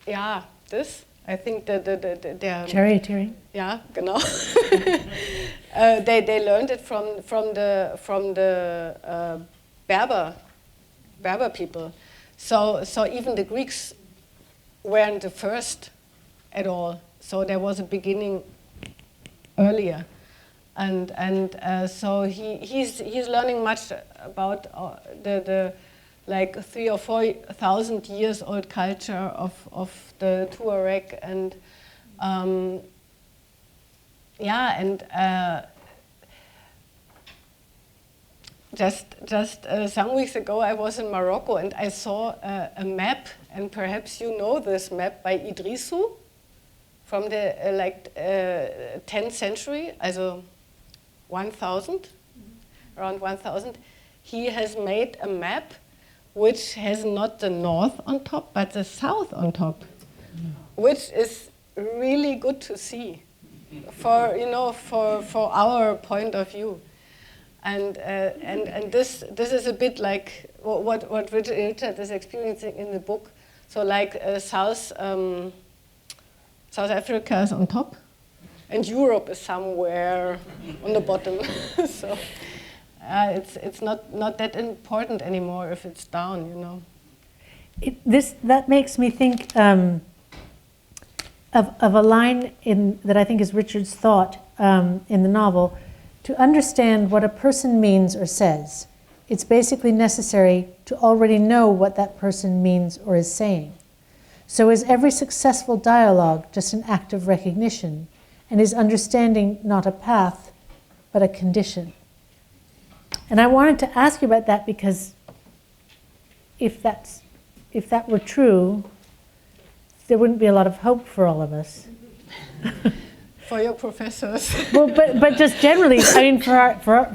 Yeah, this. I think the Charioteering. Yeah, genau. They learned it from the Berber people. So even the Greeks weren't the first at all. So there was a beginning earlier, and so he's learning much about the like 3,000 or 4,000 years old culture of the Tuareg and just some weeks ago I was in Morocco and I saw a map, and perhaps you know this map by Idrisu from the 10th century, also 1000, around 1000. He has made a map which has not the north on top but the south on top, which is really good to see for our point of view. And this is a bit like what Richard is experiencing in the book. So like South Africa is on top, and Europe is somewhere on the bottom. So it's not that important anymore if it's down, you know. That makes me think of a line that I think is Richard's thought in the novel. To understand what a person means or says, it's basically necessary to already know what that person means or is saying. So is every successful dialogue just an act of recognition, and is understanding not a path, but a condition? And I wanted to ask you about that because if that were true, there wouldn't be a lot of hope for all of us. For your professors. Well, but just generally, I mean, for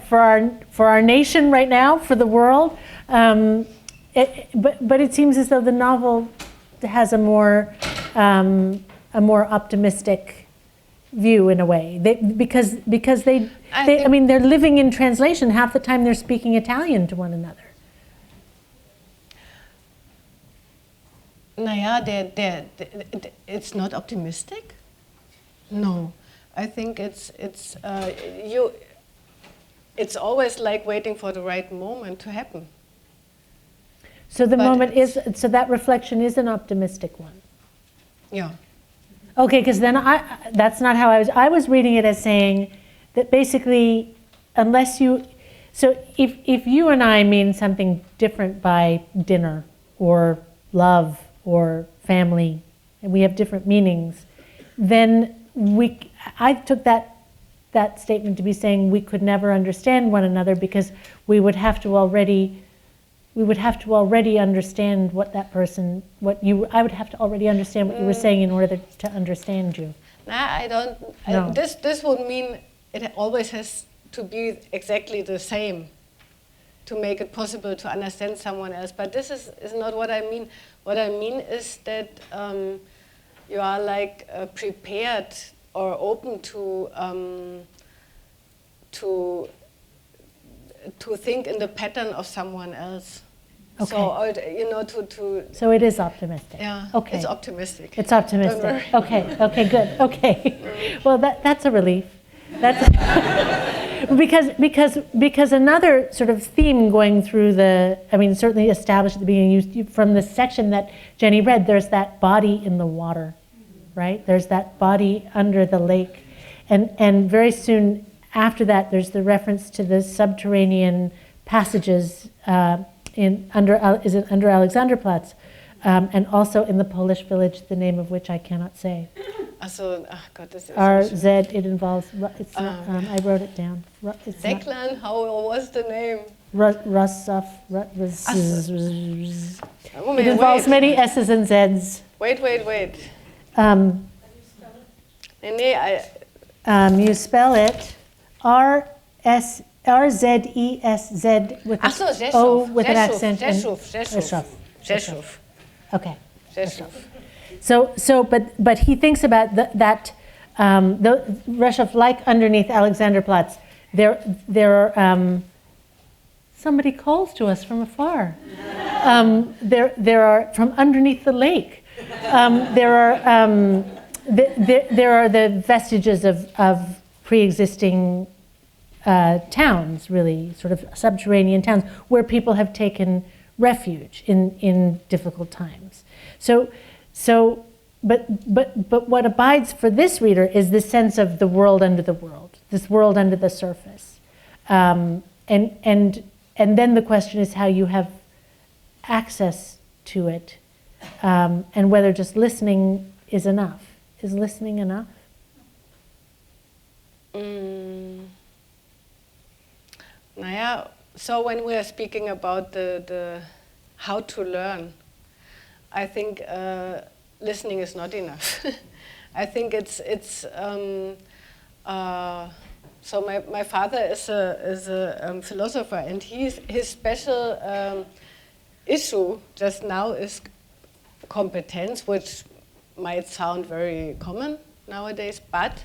our nation right now, for the world, but it seems as though the novel has a more optimistic view in a way. Because I mean, they're living in translation. Half the time, they're speaking Italian to one another. Naja, it's not optimistic. No. I think it's always like waiting for the right moment to happen. So the But moment is, so that reflection is an optimistic one. Yeah. Okay, because then that's not how I was reading it as saying that basically, unless you, so if you and I mean something different by dinner or love or family, and we have different meanings, then I took that statement to be saying we could never understand one another because we would have to already understand what that person, I would have to already understand what you were saying in order to understand you. Nah, I don't. No. This would mean it always has to be exactly the same to make it possible to understand someone else. But this is not what I mean. What I mean is that you are like prepared or open to think in the pattern of someone else. Okay. So So it is optimistic. yeah, Okay. it's optimistic. It's optimistic. Don't worry. Okay, good. Okay. Well, that's a relief. That's because another sort of theme going through certainly established at the beginning, from the section that Jenny read, there's that body in the water, right? There's that body under the lake. And very soon after that, there's the reference to the subterranean passages under Alexanderplatz, and also in the Polish village, the name of which I cannot say. Also, God, this is RZ, it involves, it's not, I wrote it down. It's not, Declan, how was the name? Russov, Oh, it involves many S's and Z's. Wait. You spell it RZESZ with an O with an accent. Rzeszów. Okay. Rzeszów. So, but he thinks about that the Rzeszów, like underneath Alexanderplatz, there are somebody calls to us from afar. There are from underneath the lake. There are the vestiges of pre-existing towns, really, sort of subterranean towns, where people have taken refuge in difficult times. But what abides for this reader is the sense of the world under the world, this world under the surface, and then the question is how you have access to it, and whether just listening is enough. Is listening enough? Naja, so when we are speaking about the how to learn, I think listening is not enough. I think it's so my father is a philosopher, and his special issue just now is competence, which might sound very common nowadays, but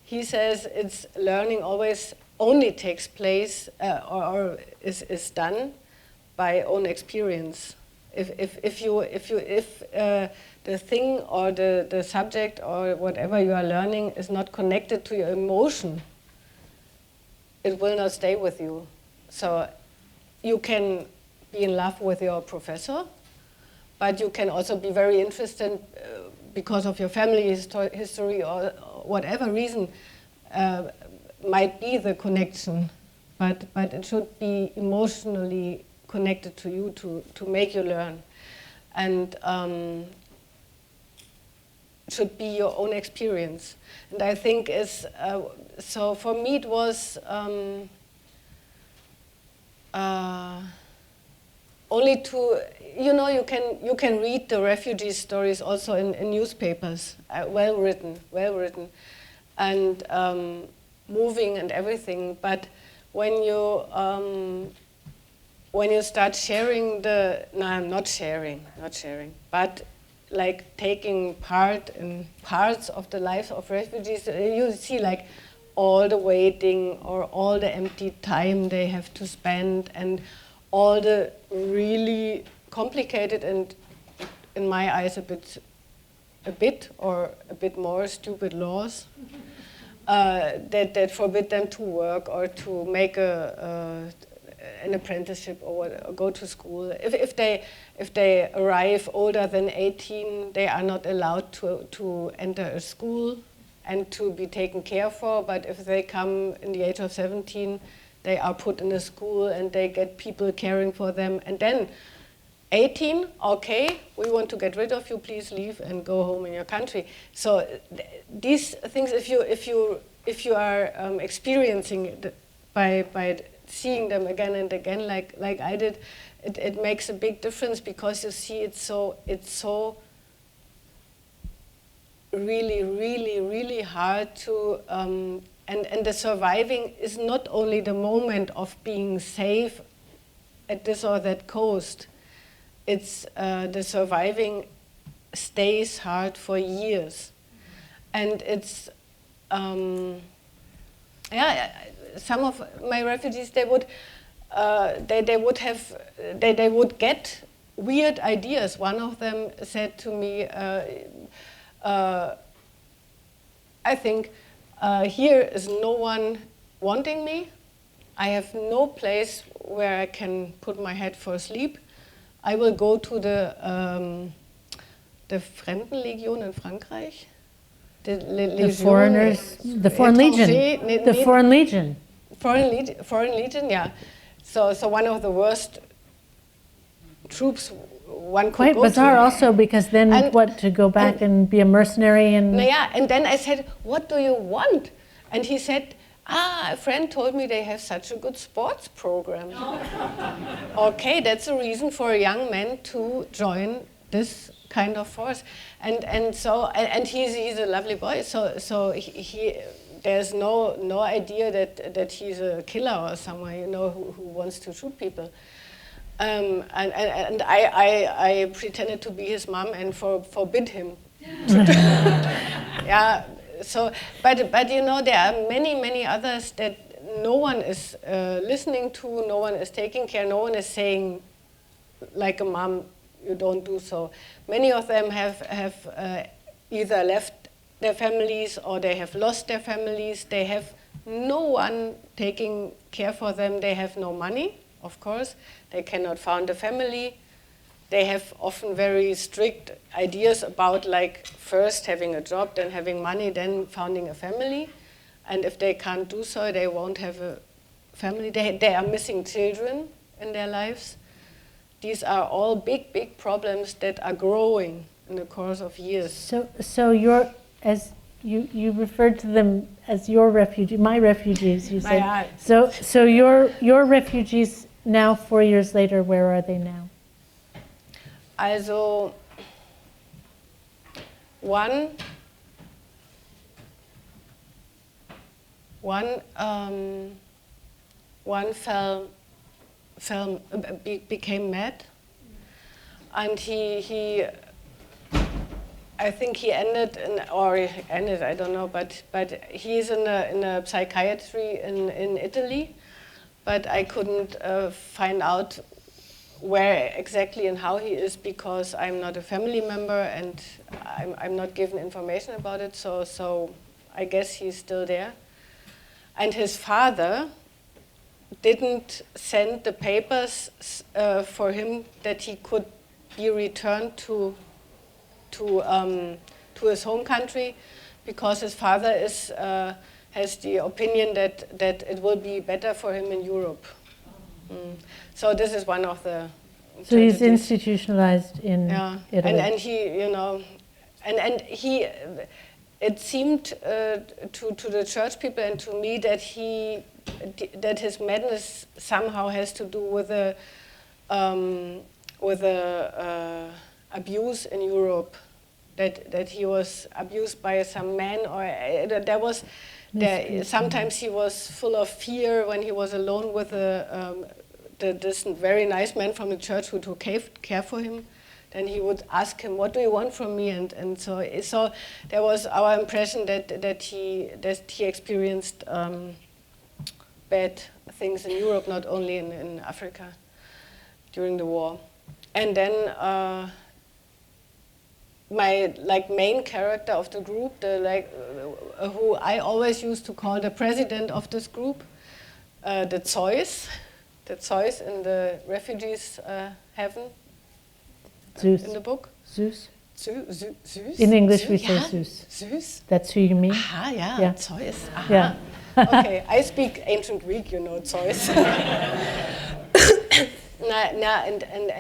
he says it's learning always only takes place or is done by own experience. If the thing or the subject or whatever you are learning is not connected to your emotion, it will not stay with you. So you can be in love with your professor, but you can also be very interested because of your family history or whatever reason might be the connection, but it should be emotionally connected to you to make you learn, and should be your own experience. And I think so for me it was only to, you can read the refugee stories also in newspapers, well written, and moving and everything. But when you start sharing I'm not sharing, but like taking part in parts of the lives of refugees, you see like all the waiting or all the empty time they have to spend and all the really complicated and, in my eyes, a bit more stupid laws. that forbid them to work or to make an apprenticeship or go to school. If they arrive older than 18, they are not allowed to enter a school and to be taken care for. But if they come in the age of 17, they are put in a school and they get people caring for them. And then 18, okay, we want to get rid of you, please leave and go home in your country. So these things, if you are experiencing it by seeing them again and again, like I did, it makes a big difference, because you see it's so really, really, really hard to, and the surviving is not only the moment of being safe at this or that coast. It's the surviving stays hard for years, and it's some of my refugees, they would get weird ideas. One of them said to me, I think here is no one wanting me. I have no place where I can put my head for sleep. I will go to the Fremdenlegion in Frankreich. The foreigners, the Foreign Legion. The Foreign Legion. Foreign Legion, yeah. So one of the worst troops one could Quite go bizarre to. also, because then to go back and be a mercenary and... Yeah, and then I said, what do you want? And he said, a friend told me they have such a good sports program. Okay, that's a reason for a young man to join this kind of force. And he's a lovely boy, so he there's no idea that he's a killer or someone, who wants to shoot people. And I pretended to be his mom and forbid him to do. Yeah. So, but there are many others that no one is listening to, no one is taking care, no one is saying, like a mom, you don't do so. Many of them have either left their families or they have lost their families. They have no one taking care for them. They have no money, of course. They cannot found a family. They have often very strict ideas about, like, first having a job, then having money, then founding a family. And if they can't do so, they won't have a family. They are missing children in their lives. These are all big problems that are growing in the course of years. So you're, as you referred to them as your my refugees, you said. So your refugees now, 4 years later, where are they now? Also, one became mad, and he I think he ended I don't know, but he's in a psychiatry in Italy, but I couldn't find out where exactly and how he is, because I'm not a family member and I'm not given information about it, so I guess he's still there. And his father didn't send the papers for him that he could be returned to his home country, because his father has the opinion that it will be better for him in Europe. So this is one of the. So he's institutionalized in Italy. And he, and he. It seemed to the church people and to me that his madness somehow has to do with the abuse in Europe. That he was abused by some man, or there was. Sometimes he was full of fear when he was alone with this very nice man from the church who took care for him. Then he would ask him, "What do you want from me?" And so there was our impression that he experienced bad things in Europe, not only in Africa during the war. And then my main character of the group, who I always used to call the president of this group, the Zeus in the refugees heaven Zeus. in the book. Zeus. Zeus. In English, we say yeah. Zeus. Zeus. That's who you mean? Ah, yeah, Yeah. Zeus. Aha. Yeah. Okay, I speak ancient Greek, you know, Zeus.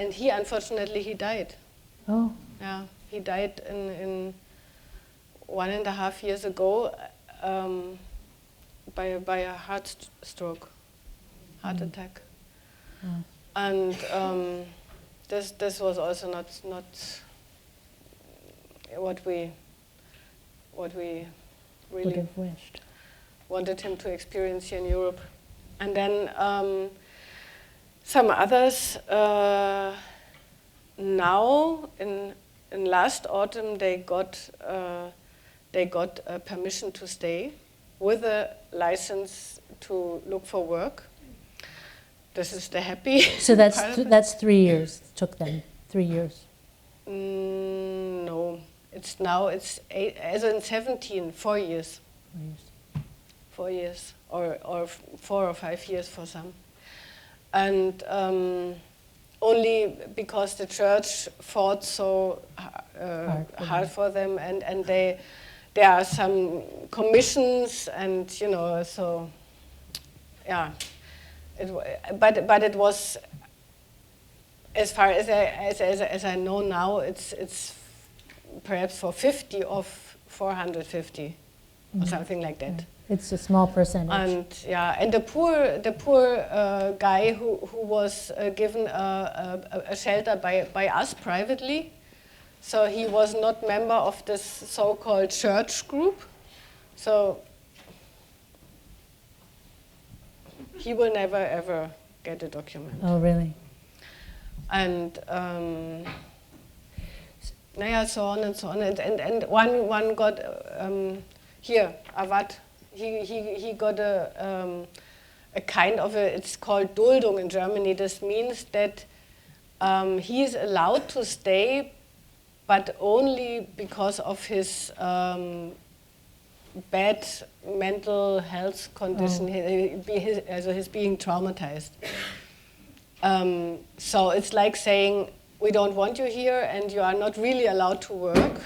And he, unfortunately, he died. Oh, Yeah, he died in 1.5 years ago by a heart stroke, heart attack. Mm. And this was also not what we would really have wished. wanted him to experience here in Europe. And then some others now in last autumn they got permission to stay with a license to look for work. This is the happy. So part of it. that's 3 years. It took them 3 years. No, it's 8, as in 17, 4 years. 4 years. 4 years, or 4 or 5 years for some. And only because the church fought so hard for them, and there are some commissions, and so yeah. But it was, as far as I know now, it's perhaps for 50 of 450 or something like that. It's a small percentage. And the poor guy who was given a shelter by us privately, so he was not member of this so-called church group, so he will never ever get a document. Oh, really? And so on and so on. And one got here, Avad. He got a kind of it's called Duldung in Germany. This means that he is allowed to stay, but only because of his bad mental health condition, his being traumatized. So it's like saying, we don't want you here and you are not really allowed to work.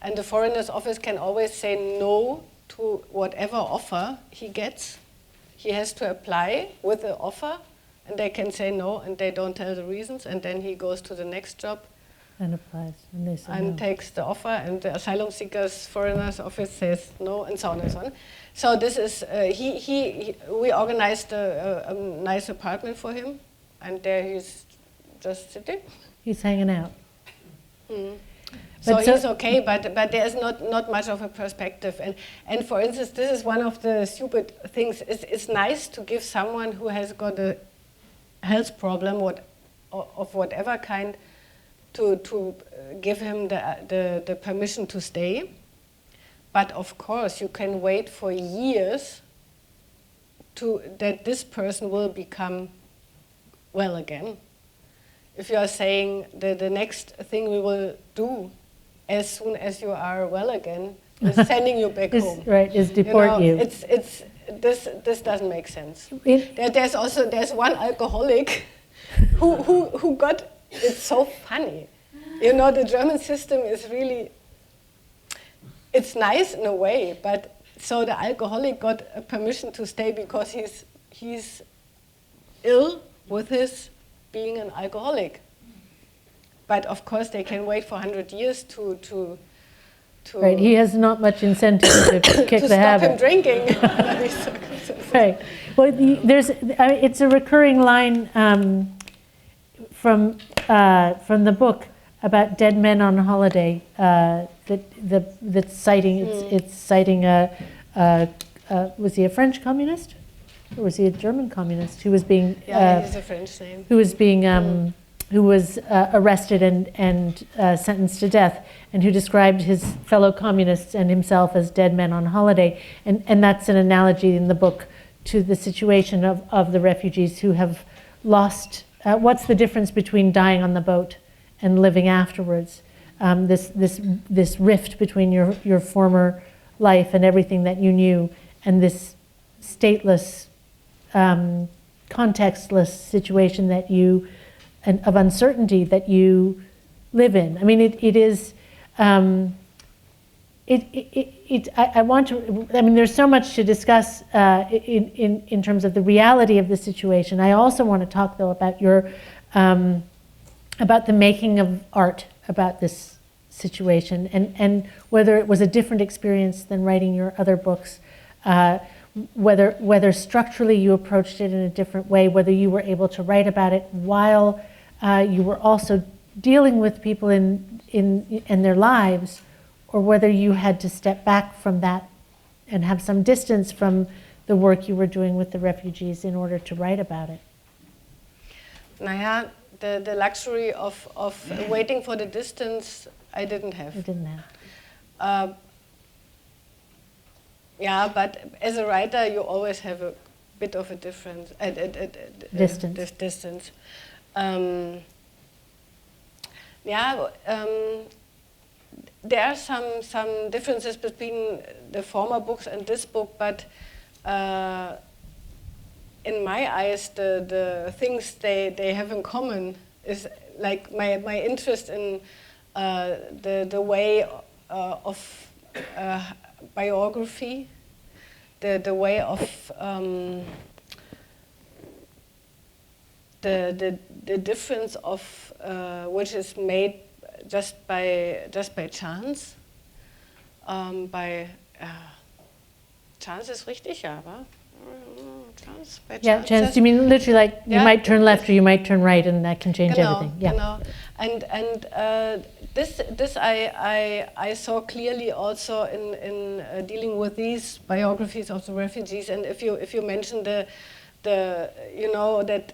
And the foreigners office can always say no to whatever offer he gets. He has to apply with the offer, and they can say no, and they don't tell the reasons, and then he goes to the next job And applies, and they say and no. takes the offer, and the asylum seekers foreigners office says no, and so on and so on. So this is we organized a nice apartment for him, and there he's just sitting. He's hanging out. So But he's okay, but there's not much of a perspective. And for instance, this is one of the stupid things. It's nice to give someone who has got a health problem, of whatever kind, to give him the permission to stay. But of course, you can wait for years that this person will become well again. If you are saying the next thing we will do as soon as you are well again is sending you back home. Right, is deport you. This doesn't make sense. There's one alcoholic who got, it's so funny. The German system is really, it's nice in a way, but so the alcoholic got a permission to stay because he's ill with his being an alcoholic. But of course they can wait for 100 years to Right, he has not much incentive to kick to the stop habit. him drinking. under these circumstances. Right. Well, it's a recurring line from the book about dead men on holiday. That's citing it's citing was he a French communist, or was he a German communist who was being He's a French name. who was being who was arrested and sentenced to death, and who described his fellow communists and himself as dead men on holiday. And that's an analogy in the book to the situation of the refugees who have lost, what's the difference between dying on the boat and living afterwards? This rift between your former life and everything that you knew, and this stateless, contextless situation that you, and of uncertainty that you live in. I mean, it is. I want to. I mean, there's so much to discuss in terms of the reality of the situation. I also want to talk, though, about your about the making of art about this situation, and whether it was a different experience than writing your other books. Whether structurally you approached it in a different way, whether you were able to write about it while you were also dealing with people in their lives, or whether you had to step back from that and have some distance from the work you were doing with the refugees in order to write about it. Naja, the luxury of waiting for the distance, I didn't have. You didn't have. Yeah, but as a writer, you always have a bit of a difference. Distance. There are some differences between the former books and this book, but in my eyes, the things they have in common is like my interest in the way of biography, the way of the difference of which is made just by chance, chance is richtig, ja, wa? Chance, by Yeah, chance. You mean literally like you might turn left or you might turn right, and that can change everything. Yeah. Genau. And this I saw clearly also in dealing with these biographies of the refugees. And if you mention the you know that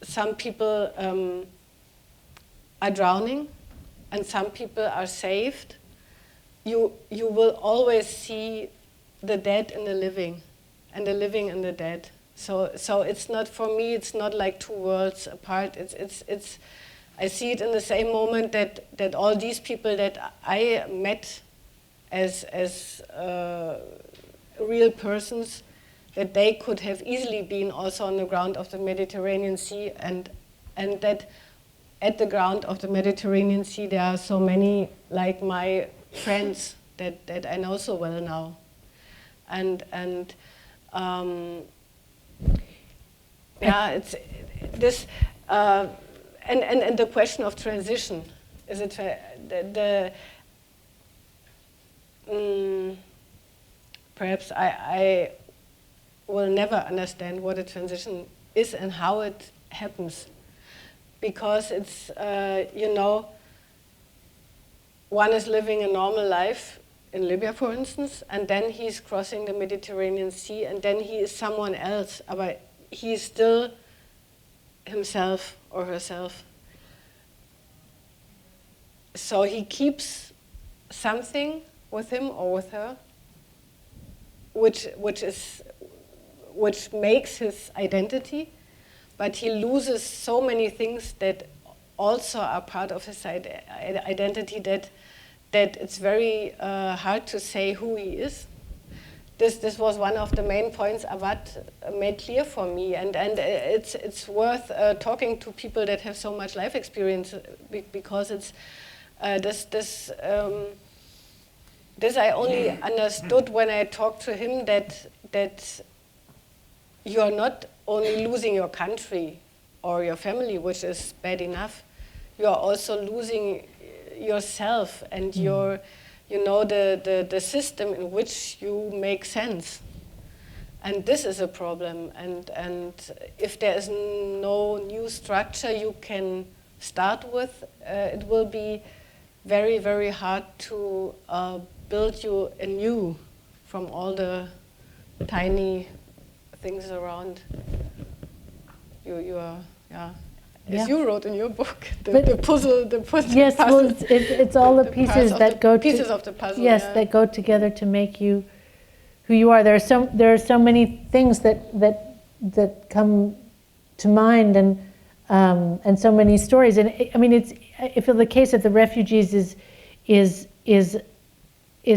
some people are drowning and some people are saved, you will always see the dead and the living, and the living and the dead. So it's not, for me, it's not like two worlds apart. It's I see it in the same moment that all these people that I met as real persons, that they could have easily been also on the ground of the Mediterranean Sea, and that at the ground of the Mediterranean Sea there are so many like my friends that I know so well now, and yeah, it's this. And the question of transition, is it perhaps I will never understand what a transition is and how it happens, because it's you know, one is living a normal life in Libya, for instance, and then he's crossing the Mediterranean Sea, and then he is someone else, but he is still himself or herself. So he keeps something with him or with her, which makes his identity, but he loses so many things that also are part of his identity that it's very hard to say who he is. This was one of the main points Awad made clear for me, and it's worth talking to people that have so much life experience, because it's this I only understood when I talked to him, that you are not only losing your country or your family, which is bad enough, you are also losing yourself and your, you know, the system in which you make sense. And this is a problem. And if there is no new structure you can start with, it will be very, very hard to build you anew from all the tiny things around. You are, yeah. As you wrote in your book, the puzzle. Yes, well, it's all the pieces that go pieces of the puzzle. Yes, that go together to make you who you are. There are so many things that come to mind, and so many stories. And I mean, I feel the case of the refugees is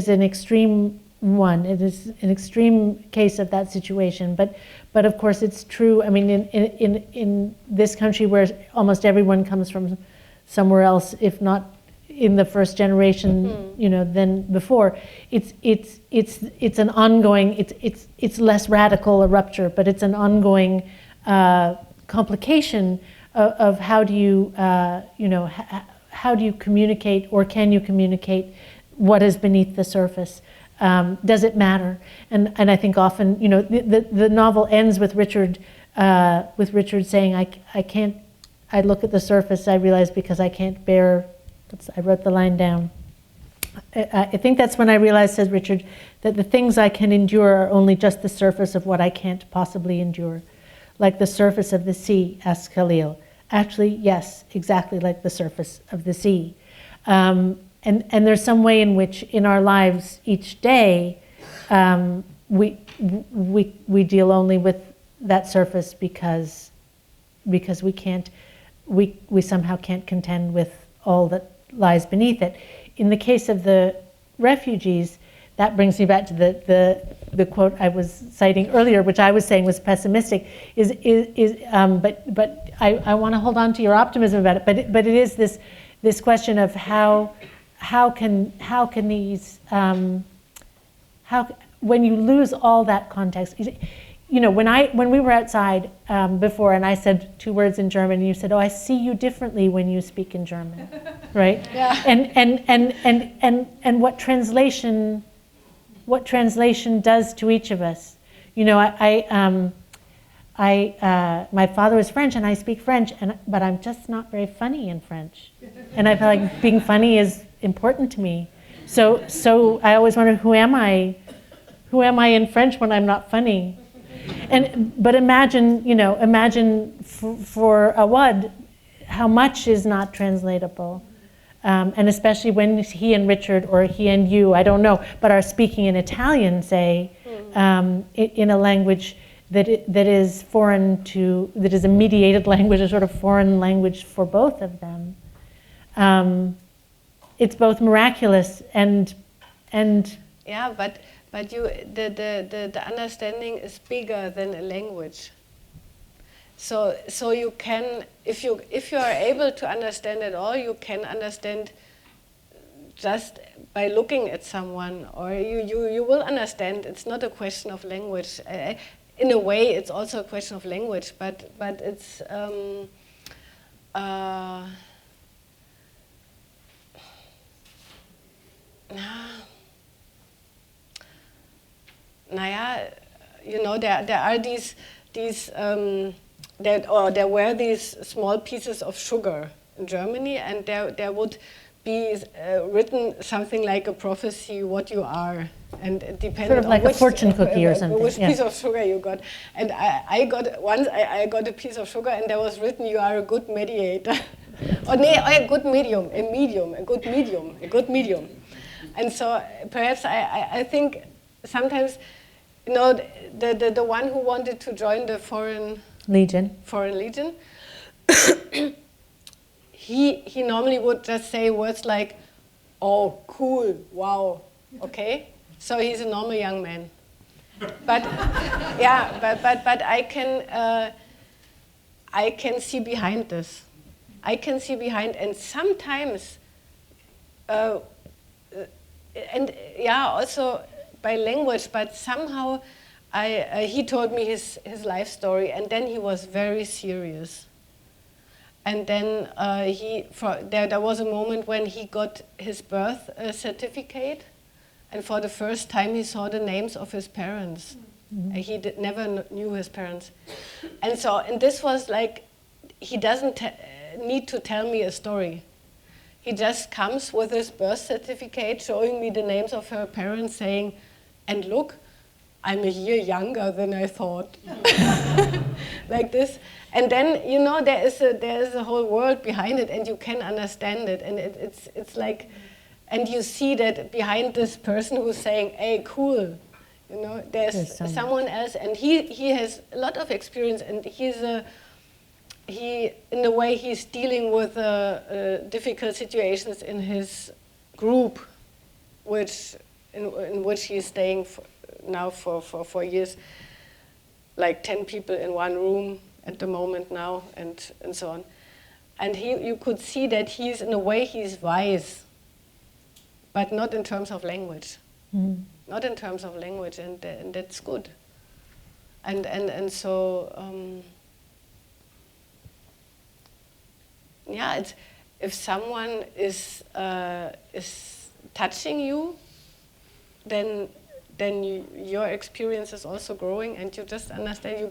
an extreme one. It is an extreme case of that situation, but of course it's true. I mean, in this country where almost everyone comes from somewhere else, if not in the first generation, you know, than before, it's an ongoing. It's less radical a rupture, but it's an ongoing complication of how do you you know, how do you communicate, or can you communicate what is beneath the surface? Does it matter? And I think often, you know, the novel ends with Richard saying, I can't, I look at the surface, I realize, because I can't bear, I wrote the line down. I think that's when I realized, says Richard, that the things I can endure are only just the surface of what I can't possibly endure. Like the surface of the sea, asks Khalil. Actually, yes, exactly like the surface of the sea. And there's some way in which in our lives each day, we deal only with that surface because we can't, we somehow can't contend with all that lies beneath it. In the case of the refugees, that brings me back to the quote I was citing earlier, which I was saying was pessimistic. But I want to hold on to your optimism about it. But it is this question of how can these when you lose all that context. You know, when we were outside before, and I said 2 words in German, and you said, "Oh, I see you differently when you speak in German," right? Yeah. And what translation does to each of us. You know, my father is French, and I speak French, but I'm just not very funny in French, and I feel like being funny is important to me. So I always wonder, who am I? Who am I in French when I'm not funny? But imagine for Awad, how much is not translatable, and especially when he and Richard, or he and you, I don't know, but are speaking in Italian, say, in a language that is foreign to, that is a mediated language, a sort of foreign language for both of them. It's both miraculous and yeah, but you, the understanding is bigger than a language. So you can, if you are able to understand it all, you can understand just by looking at someone, or you will understand. It's not a question of language. In a way, it's also a question of language, but it's you know, there are these there were these small pieces of sugar in Germany, and there would be written something like a prophecy what you are, and it depended sort of like on a fortune cookie or something. Which piece of sugar you got. And I got a piece of sugar, and there was written, you are a good mediator. Or a good medium, a good medium. And so perhaps I think sometimes, you know, the one who wanted to join the Foreign Legion, he normally would just say words like, "Oh, cool, wow, okay." So he's a normal young man. But yeah, but I can see behind this. I can see behind, and sometimes, and yeah, also by language, but somehow he told me his life story, and then he was very serious. And then there was a moment when he got his birth certificate, and for the first time he saw the names of his parents. Mm-hmm. He never knew his parents. And this was like, he doesn't need to tell me a story. He just comes with his birth certificate, showing me the names of her parents, saying, "And look, I'm a year younger than I thought." Like this. And then, you know, there is a whole world behind it, and you can understand it. And it's like, and you see that behind this person who's saying, "Hey, cool," you know, there's someone else, and he has a lot of experience, and in the way he's dealing with difficult situations in his group, which in which he's staying now for 4 years, like 10 people in one room at the moment now, and so on. And you could see that he's, in a way, he's wise, but not in terms of language. Not in terms of language, and that's good. And so, yeah, it's, if someone is touching you, then your experience is also growing, and you just understand. You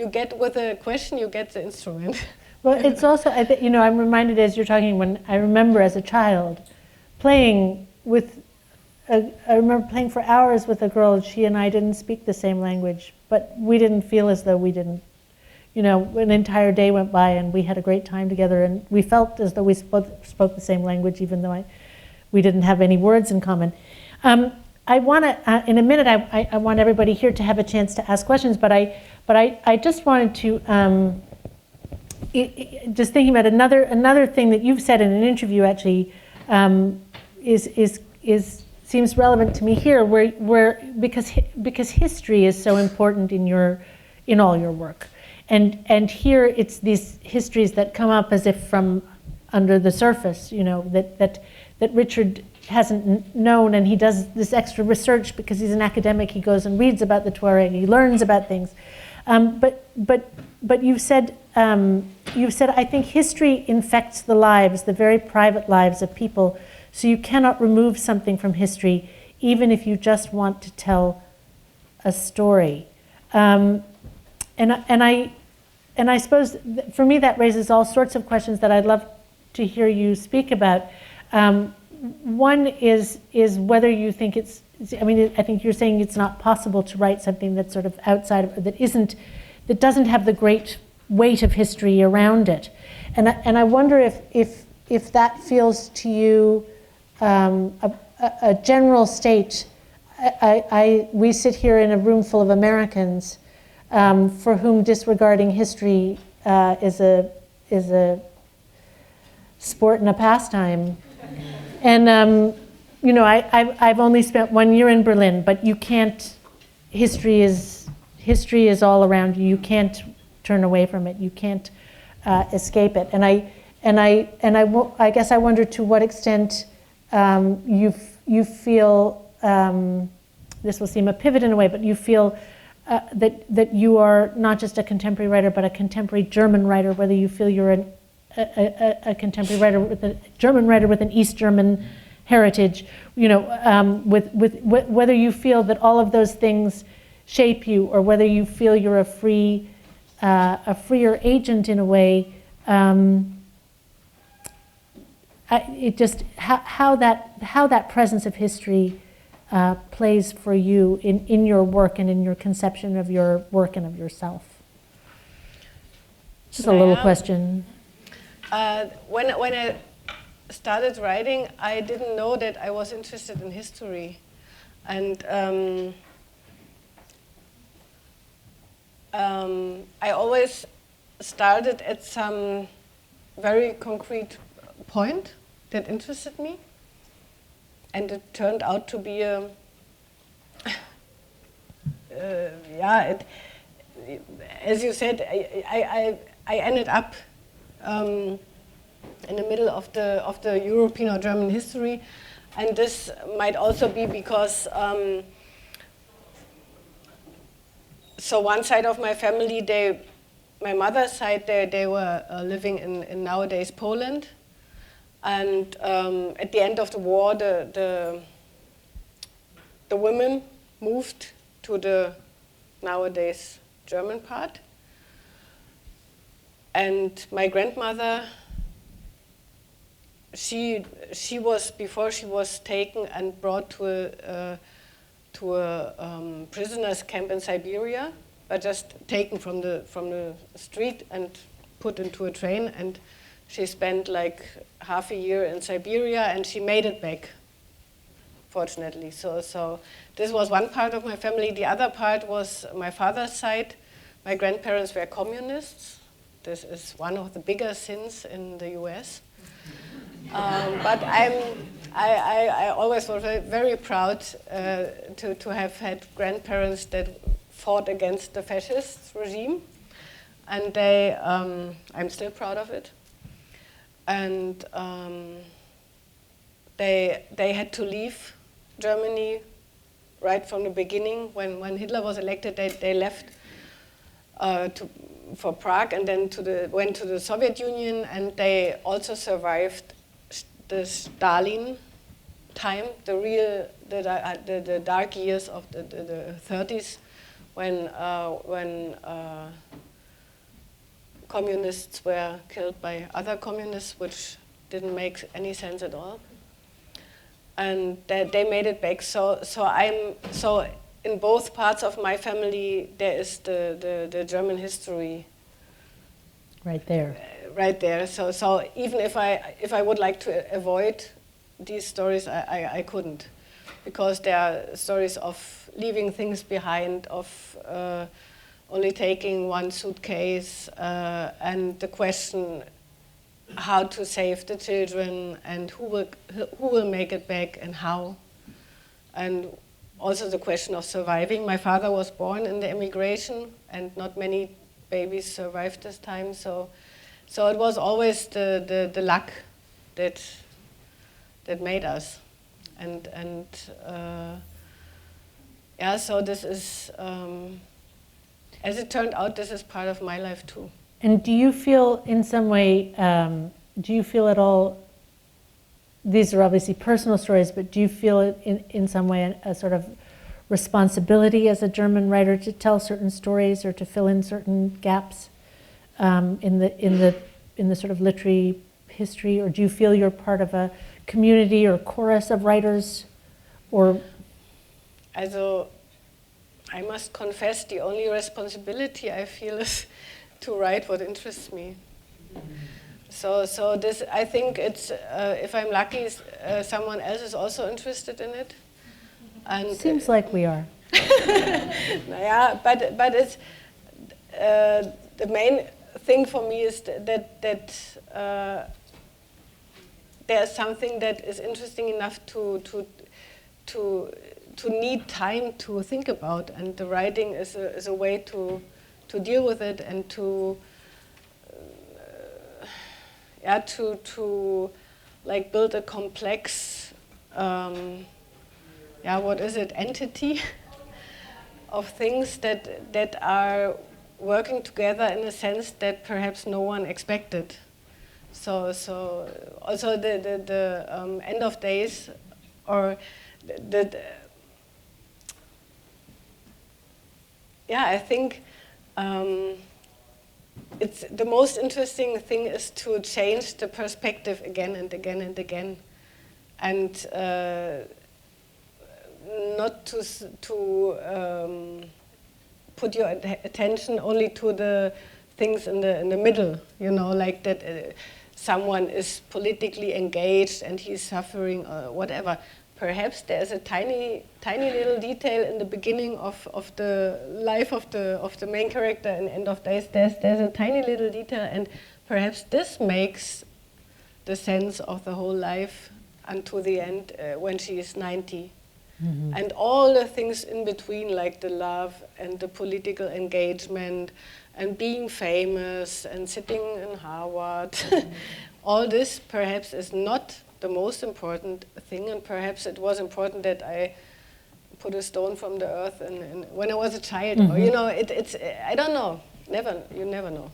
get with a question, you get the instrument. Well, it's also, I'm reminded as you're talking, when I remember as a child playing with, I remember playing for hours with a girl. She and I didn't speak the same language, but we didn't feel as though we didn't. An entire day went by and we had a great time together, and we felt as though we spoke the same language, even though we didn't have any words in common. I want to, in a minute, I want everybody here to have a chance to ask questions, but I just wanted to, just thinking about another thing that you've said in an interview, actually, seems relevant to me here, where because history is so important in all your work, and here it's these histories that come up as if from under the surface, that Richard hasn't known, and he does this extra research because he's an academic. He goes and reads about the Tuareg, he learns about things, but you've said I think history infects the lives, the very private lives of people. So you cannot remove something from history, even if you just want to tell a story. And I suppose for me that raises all sorts of questions that I'd love to hear you speak about. One is whether you think I think you're saying it's not possible to write something that's sort of outside of, that doesn't have the great weight of history around it. And I wonder if that feels to you a general state. We sit here in a room full of Americans for whom disregarding history is a sport and a pastime. And I've only spent 1 year in Berlin, but you can't. History is all around you. You can't turn away from it. You can't escape it. And I guess I wonder to what extent you feel, this will seem a pivot in a way, but you feel that you are not just a contemporary writer, but a contemporary German writer, whether you feel you're a contemporary writer, a German writer with an East German heritage, whether you feel that all of those things shape you, or whether you feel you're a freer agent in a way. How that presence of history plays for you in your work and in your conception of your work and of yourself. Just a little question. When I started writing, I didn't know that I was interested in history, and I always started at some very concrete point that interested me, and it turned out to be as you said, I ended up in the middle of the European or German history, and this might also be because so one side of my family, my mother's side, they were living in nowadays Poland, and at the end of the war, the women moved to the nowadays German part, and my grandmother, she was, before she was taken and brought to a prisoners camp in Siberia, but just taken from the street and put into a train, and she spent like half a year in Siberia, and she made it back, fortunately. So this was one part of my family. The other part was my father's side. My grandparents were communists. This is one of the bigger sins in the US. But I always was very proud to have had grandparents that fought against the fascist regime, and I'm still proud of it. And they had to leave Germany right from the beginning. When Hitler was elected, they left for Prague and then went to the Soviet Union, and they also survived the Stalin time, the dark years of the 30s, when communists were killed by other communists, which didn't make any sense at all. And they made it back. So in both parts of my family, there is the German history. Right there. Right there. So even if I would like to avoid these stories, I couldn't, because there are stories of leaving things behind, of only taking one suitcase, and the question how to save the children and who will make it back and how, and also the question of surviving. My father was born in the emigration, and not many babies survived this time, so it was always the luck that made us, and yeah. So this is, as it turned out, this is part of my life too. And do you feel in some way, do you feel at all, these are obviously personal stories, but do you feel it in some way a sort of responsibility as a German writer to tell certain stories or to fill in certain gaps in the sort of literary history, or do you feel you're part of a community or chorus of writers, or? Also, I must confess, the only responsibility I feel is to write what interests me. So this, I think it's, if I'm lucky, someone else is also interested in it. And seems like we are. Yeah, but it's the main thing for me is that there's something that is interesting enough to need time to think about, and the writing is a way to deal with it and to like build a complex what is it, entity of things that are working together in a sense that perhaps no one expected. So also the end of days, or I think it's the most interesting thing is to change the perspective again and again and again, and not to put your attention only to the things in the middle, like that someone is politically engaged and he's suffering or whatever. Perhaps there's a tiny little detail in the beginning of the life of the main character in End of Days. There's a tiny little detail, and perhaps this makes the sense of the whole life until the end when she is 90. Mm-hmm. And all the things in between, like the love and the political engagement and being famous and sitting in Harvard, all this perhaps is not the most important thing, and perhaps it was important that I put a stone from the earth and when I was a child. Mm-hmm. Or, it's I don't know. You never know.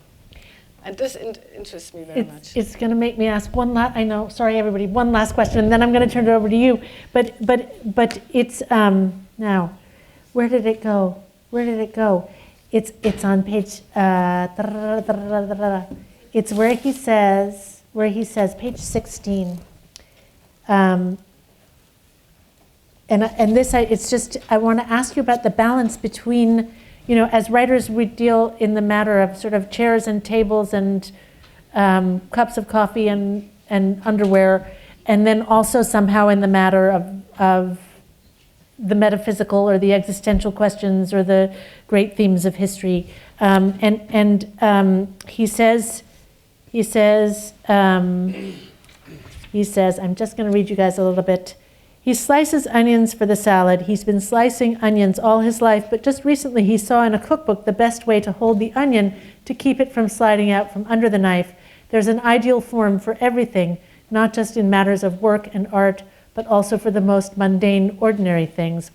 And this interests me very much. It's going to make me ask one last. I know. Sorry, everybody. One last question, and then I'm going to turn it over to you. But it's now. Where did it go? It's on page. It's where he says page 16. And this, it's just, I want to ask you about the balance between, as writers, we deal in the matter of sort of chairs and tables and cups of coffee and underwear, and then also somehow in the matter of the metaphysical or the existential questions or the great themes of history. He says, He says, I'm just going to read you guys a little bit. He slices onions for the salad. He's been slicing onions all his life, but just recently he saw in a cookbook the best way to hold the onion to keep it from sliding out from under the knife. There's an ideal form for everything, not just in matters of work and art, but also for the most mundane, ordinary things.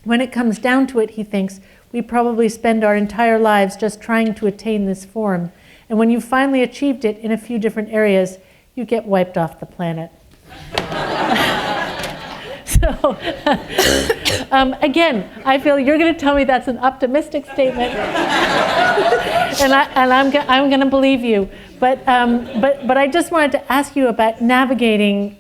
When it comes down to it, he thinks, we probably spend our entire lives just trying to attain this form. And when you've finally achieved it in a few different areas, you get wiped off the planet. So, again, I feel you're going to tell me that's an optimistic statement, and I'm going to believe you. But I just wanted to ask you about navigating,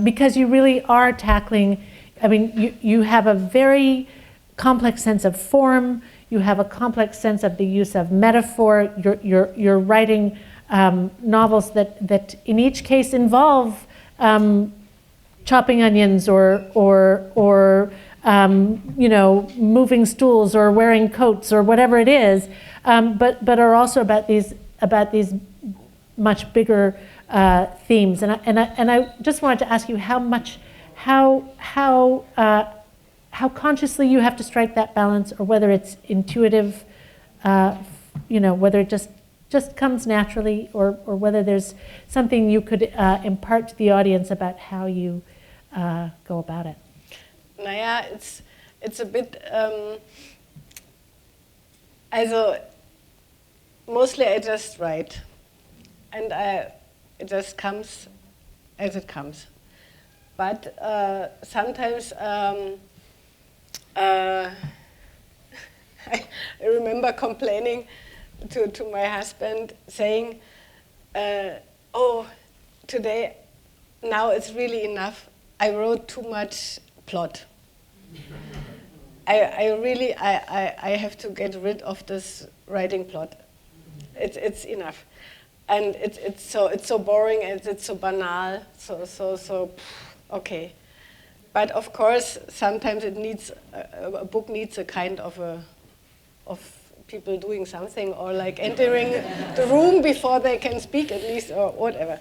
because you really are tackling. I mean, you have a very complex sense of form. You have a complex sense of the use of metaphor. You're writing novels that in each case involve chopping onions or moving stools or wearing coats or whatever it is, but are also about these much bigger themes. And I just wanted to ask you how consciously you have to strike that balance, or whether it's intuitive, whether it just comes naturally, or whether there's something you could impart to the audience about how you go about it. Naja, it's a bit, also mostly I just write, and it just comes as it comes. But sometimes I remember complaining to my husband, saying, oh, today, now it's really enough. I wrote too much plot. I have to get rid of this writing plot. It's enough. And it's so boring, and it's so banal, so okay. But of course, sometimes it needs a book needs a kind of people doing something, or like entering the room before they can speak at least, or whatever.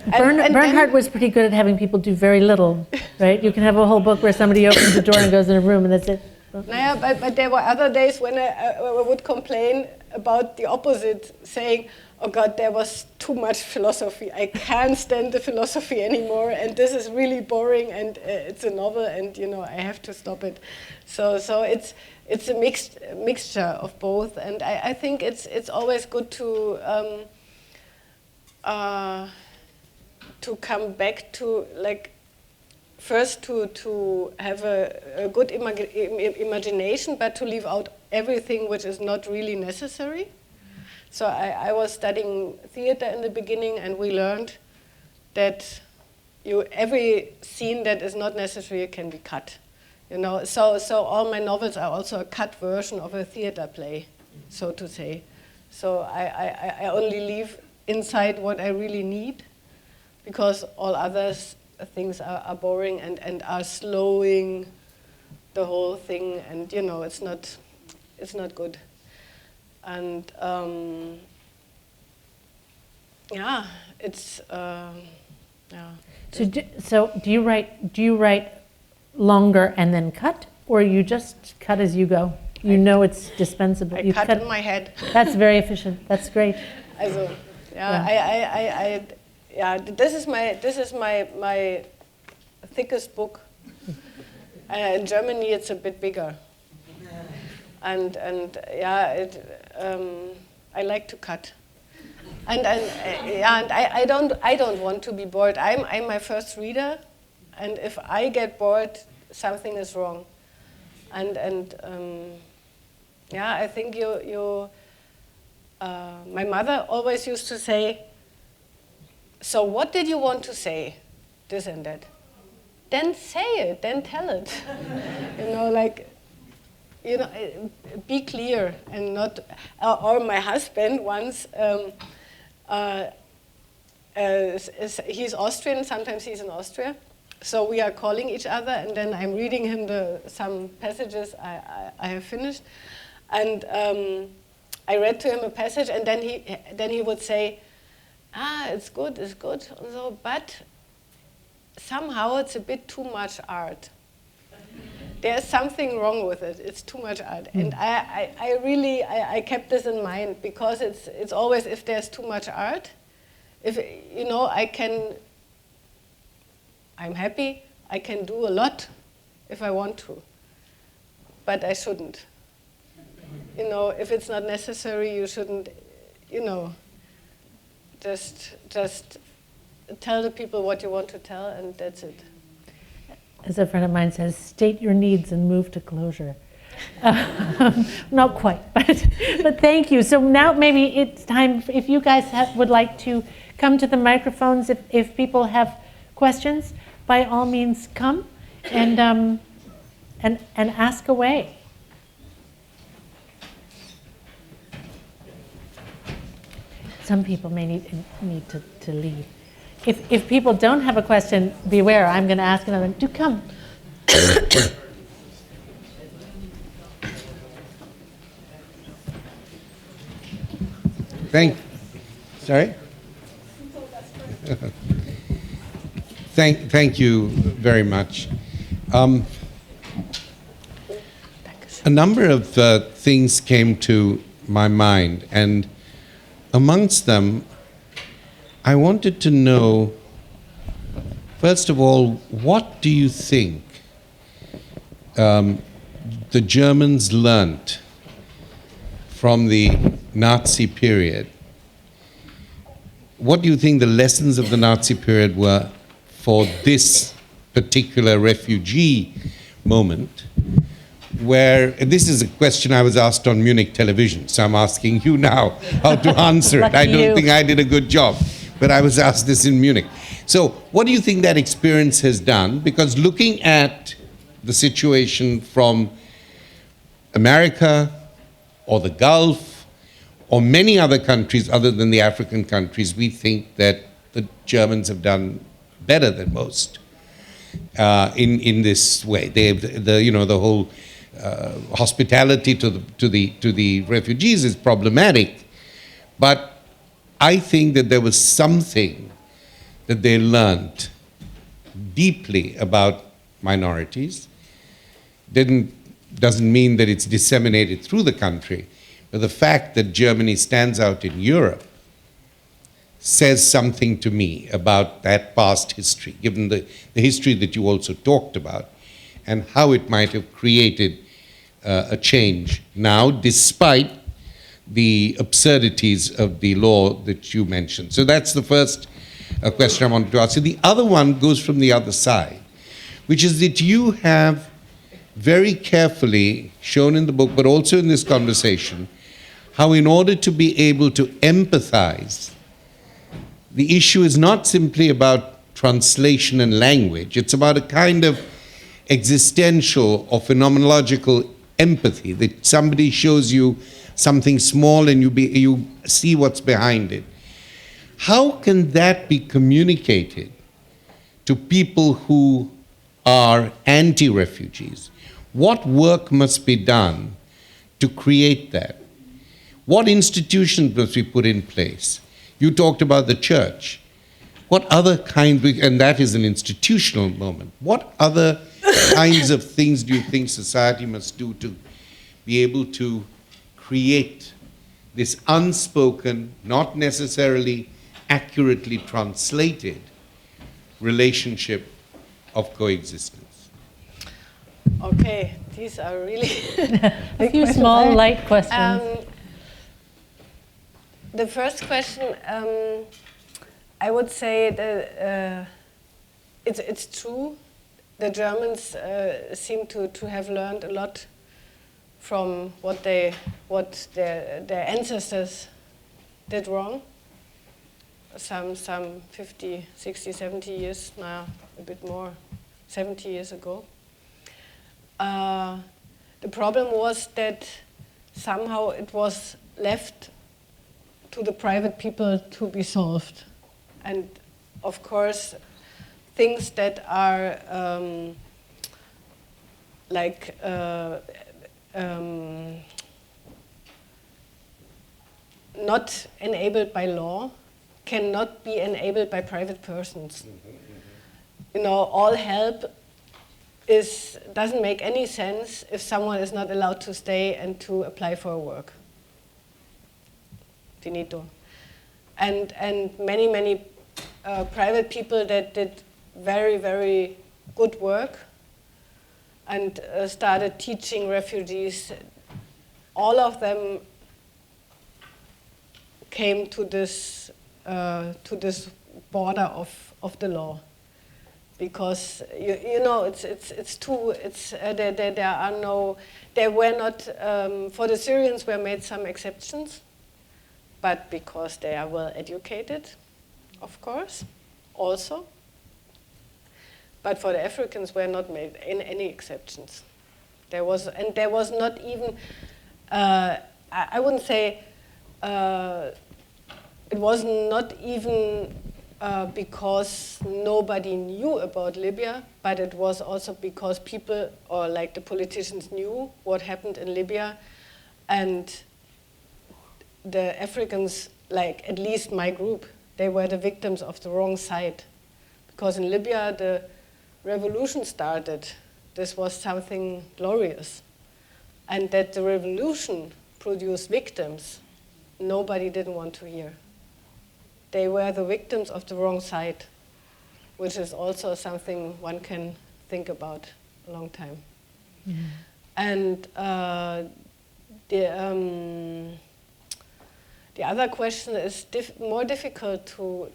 Bernhard was pretty good at having people do very little, right? You can have a whole book where somebody opens the door and goes in a room, and that's it. Naja, but there were other days when I would complain about the opposite, saying, oh God, there was too much philosophy. I can't stand the philosophy anymore, and this is really boring, and it's a novel, and I have to stop it. So it's a mixture of both, and I think it's always good to come back to, like, first to have a good imagination, but to leave out everything which is not really necessary. So I was studying theater in the beginning, and we learned that every scene that is not necessary can be cut. So all my novels are also a cut version of a theater play, so to say. So I only leave inside what I really need, because all others things are boring and are slowing the whole thing, and it's not good. And it's yeah. So do you write longer and then cut, or you just cut as you go? It's dispensable. I cut in my head. That's very efficient. That's great. Also, this is my thickest book. In Germany, it's a bit bigger. And I like to cut. And I don't want to be bored. I'm my first reader, and if I get bored, something is wrong. And I think my mother always used to say, so what did you want to say? This and that. Then say it, then tell it. Be clear and not. Or my husband once, he's Austrian, sometimes he's in Austria. So we are calling each other, and then I'm reading him some passages I have finished. And I read to him a passage, and then he would say, it's good, and so, but somehow it's a bit too much art. There's something wrong with it. It's too much art. And I really kept this in mind, because it's always, if there's too much art, if, you know, I'm happy, I can do a lot if I want to, but I shouldn't. You know, if it's not necessary, you shouldn't, you know, just tell the people what you want to tell, and that's it. As a friend of mine says, state your needs and move to closure. Not quite, but thank you. So now maybe it's time, if you guys would like to come to the microphones, if people have questions, by all means come and ask away. Some people may need to leave. If people don't have a question, beware, I'm going to ask another one. Do come. Sorry? Thank you very much. A number of things came to my mind, and amongst them, I wanted to know, first of all, what do you think the Germans learnt from the Nazi period? What do you think the lessons of the Nazi period were for this particular refugee moment, where, and this is a question I was asked on Munich television, so I'm asking you now how to answer it. I don't think I did a good job, but I was asked this in Munich. So what do you think that experience has done? Because looking at the situation from America or the Gulf or many other countries other than the African countries, we think that the Germans have done better than most in this way. They've the whole hospitality to the refugees is problematic, but I think that there was something that they learned deeply about minorities. Doesn't mean that it's disseminated through the country, but the fact that Germany stands out in Europe says something to me about that past history, given the history that you also talked about, and how it might have created a change now, despite the absurdities of the law that you mentioned. So that's the first question I wanted to ask you. The other one goes from the other side, which is that you have very carefully shown in the book, but also in this conversation, how in order to be able to empathize, the issue is not simply about translation and language. It's about a kind of existential or phenomenological empathy, that somebody shows you something small and you see what's behind it. How can that be communicated to people who are anti-refugees? What work must be done to create that? What institutions must be put in place? You talked about the church. What other kind, and that is an institutional moment, what other kinds of things do you think society must do to be able to create this unspoken, not necessarily accurately translated relationship of coexistence? Okay, these are really A few small, light questions. The first question, I would say that it's true. The Germans seem to have learned a lot from what their ancestors did wrong. Some 50, 60, 70 years now, a bit more, 70 years ago. The problem was that somehow it was left to the private people to be solved. And of course, things that are not enabled by law cannot be enabled by private persons. all help doesn't make any sense if someone is not allowed to stay and to apply for work. Finito. And many private people that did very, very good work and started teaching refugees, all of them came to this border of the law, because there were not for the Syrians were made some exceptions, but because they are well educated, of course, also. But for the Africans were not made any exceptions. There was not even I wouldn't say. It was not even because nobody knew about Libya, but it was also because people, or like the politicians, knew what happened in Libya, and the Africans, like at least my group, they were the victims of the wrong side. Because in Libya, the revolution started. This was something glorious. And that the revolution produced victims, nobody didn't want to hear. They were the victims of the wrong side, which is also something one can think about a long time. Mm-hmm. And the other question is more difficult to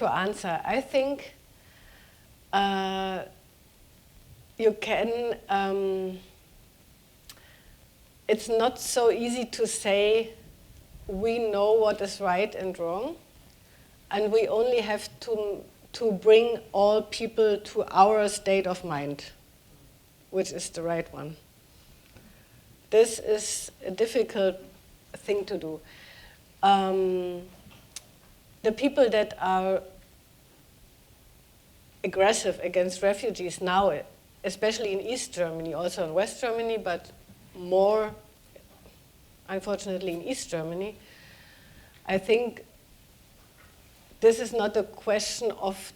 answer. I think you can. It's not so easy to say we know what is right and wrong, and we only have to bring all people to our state of mind, which is the right one. This is a difficult thing to do. The people that are aggressive against refugees now, especially in East Germany, also in West Germany, but more, unfortunately, in East Germany, I think this is not a question of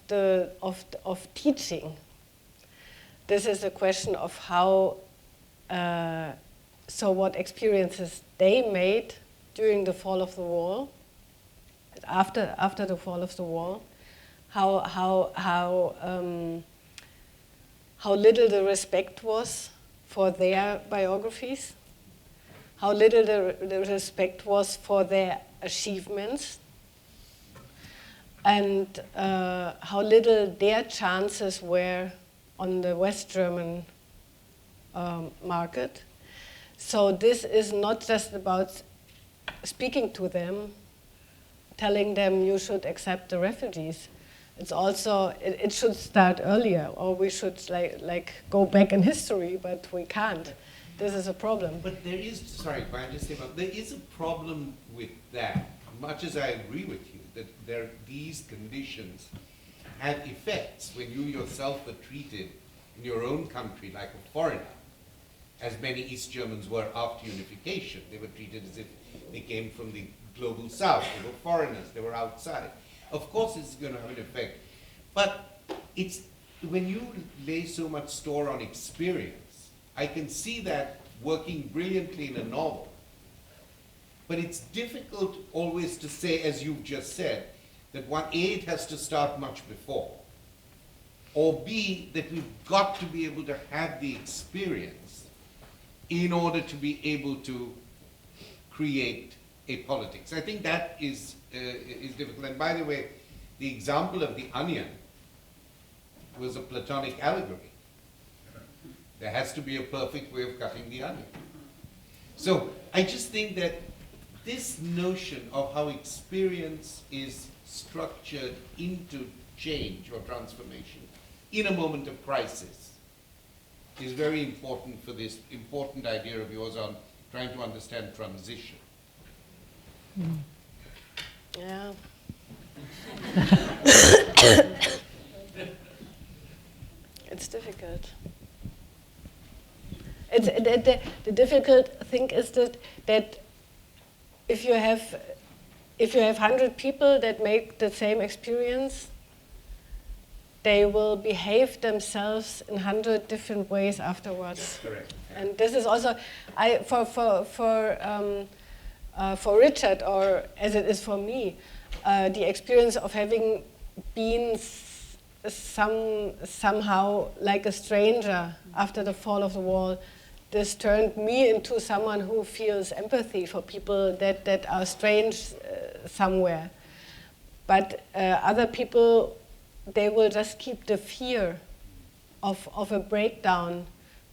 teaching. This is a question of how, so what experiences they made during the fall of the wall, after the fall of the wall, how little the respect was for their biographies, how little the respect was for their achievements, and how little their chances were on the West German market. So this is not just about speaking to them, telling them you should accept the refugees. It's also, it should start earlier, or we should like go back in history, but we can't. This is a problem. But there is, sorry, if I just say about, there is a problem with that. Much as I agree with you that these conditions have effects when you yourself are treated in your own country like a foreigner, as many East Germans were after unification. They were treated as if they came from the global south. They were foreigners. They were outside. Of course, it's going to have an effect. But it's when you lay so much store on experience, I can see that working brilliantly in a novel. But it's difficult always to say, as you've just said, that A, it has to start much before, or B, that we've got to be able to have the experience in order to be able to create a politics. I think that is difficult. And by the way, the example of the onion was a Platonic allegory. There has to be a perfect way of cutting the onion. So I just think that this notion of how experience is structured into change or transformation in a moment of crisis is very important for this important idea of yours on trying to understand transition. Yeah. It's difficult. It's the difficult thing is that if you have 100 people that make the same experience, they will behave themselves in 100 different ways afterwards. Correct. And this is also, for Richard, or as it is for me, the experience of having been somehow like a stranger after the fall of the wall, this turned me into someone who feels empathy for people that are strange somewhere. But other people, they will just keep the fear of a breakdown,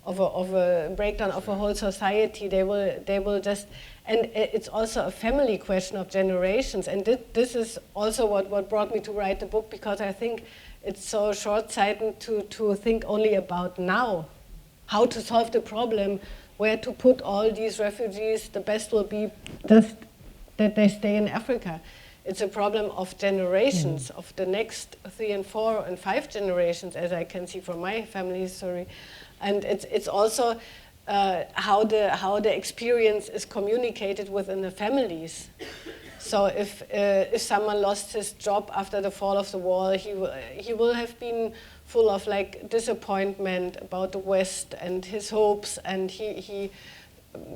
of a breakdown of a whole society. They will just, and it's also a family question of generations. And this is also what brought me to write the book, because I think it's so short-sighted to think only about now, how to solve the problem, where to put all these refugees. The best will be just that they stay in Africa. It's a problem of generations, of the next 3 and 4 and 5 generations, as I can see from my family history. And it's also how the experience is communicated within the families. So if someone lost his job after the fall of the wall, he will have been full of like disappointment about the West and his hopes, and he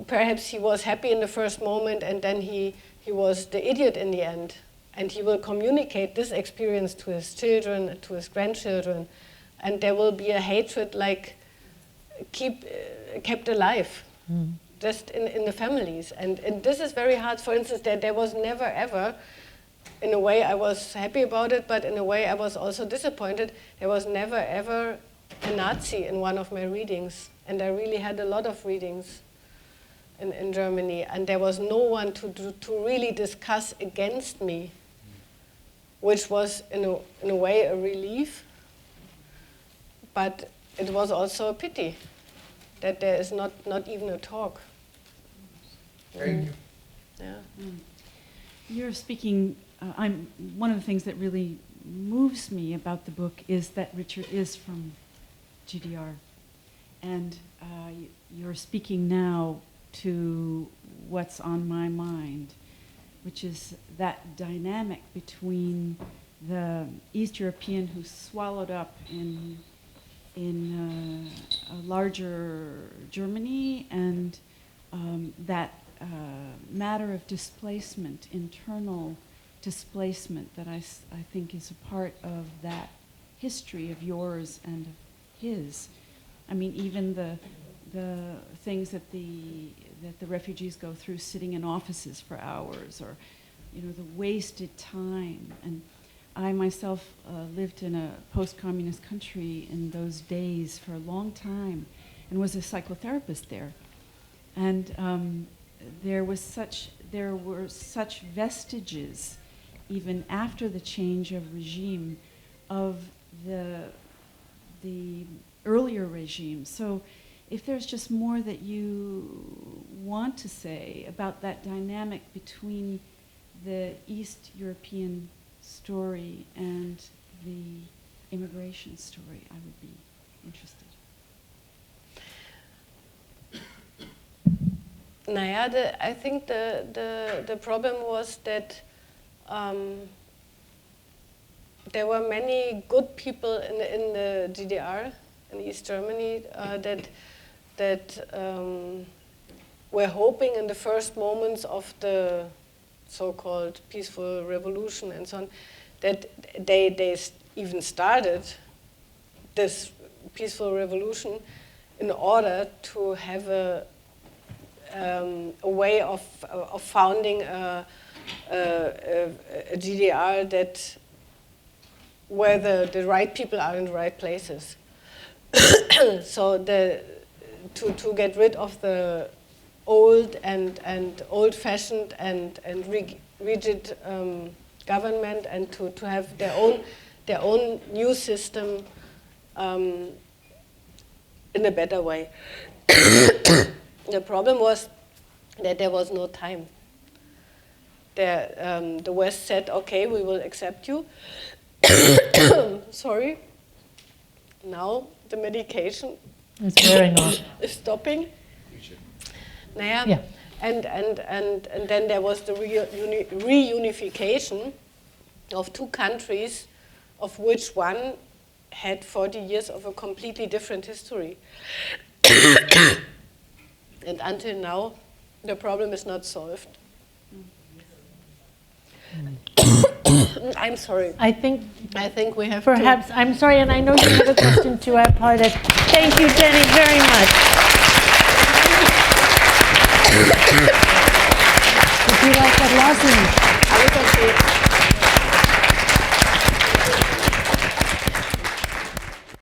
perhaps he was happy in the first moment, and then he was the idiot in the end. And he will communicate this experience to his children, to his grandchildren, and there will be a hatred like kept alive, just in the families. And this is very hard. For instance, there was never ever, in a way I was happy about it, but in a way I was also disappointed, there was never ever a Nazi in one of my readings. And I really had a lot of readings in Germany, and there was no one to really discuss against me, which was in a way a relief, but it was also a pity that there is not even a talk. Thank you. Yeah. You're speaking, one of the things that really moves me about the book is that Richard is from GDR. And you're speaking now to what's on my mind, which is that dynamic between the East European who's swallowed up in a larger Germany, and that matter of displacement, internal displacement, that I think is a part of that history of yours and of his. I mean, even the things that the refugees go through, sitting in offices for hours, or the wasted time. And I myself lived in a post-communist country in those days for a long time, and was a psychotherapist there. And there were such vestiges, even after the change of regime, of the earlier regime. So if there's just more that you want to say about that dynamic between the East European story and the immigration story, I would be interested. I think the problem was that there were many good people in the GDR, in East Germany, that were hoping in the first moments of the so-called peaceful revolution and so on, that they even started this peaceful revolution in order to have a way of founding a GDR that where the right people are in the right places. So to get rid of the old and old-fashioned and rigid government, and to have their own new system in a better way. The problem was that there was no time. The West said, okay, we will accept you. Sorry. Now the medication It's wearing off. is stopping. Yeah. And then there was the reunification of two countries, of which one had 40 years of a completely different history. And until now, the problem is not solved. I'm sorry. I think we have perhaps, I'm sorry, and I know you have a question too, I apologize. Thank you, Jenny, very much. Would you like that, Lawson?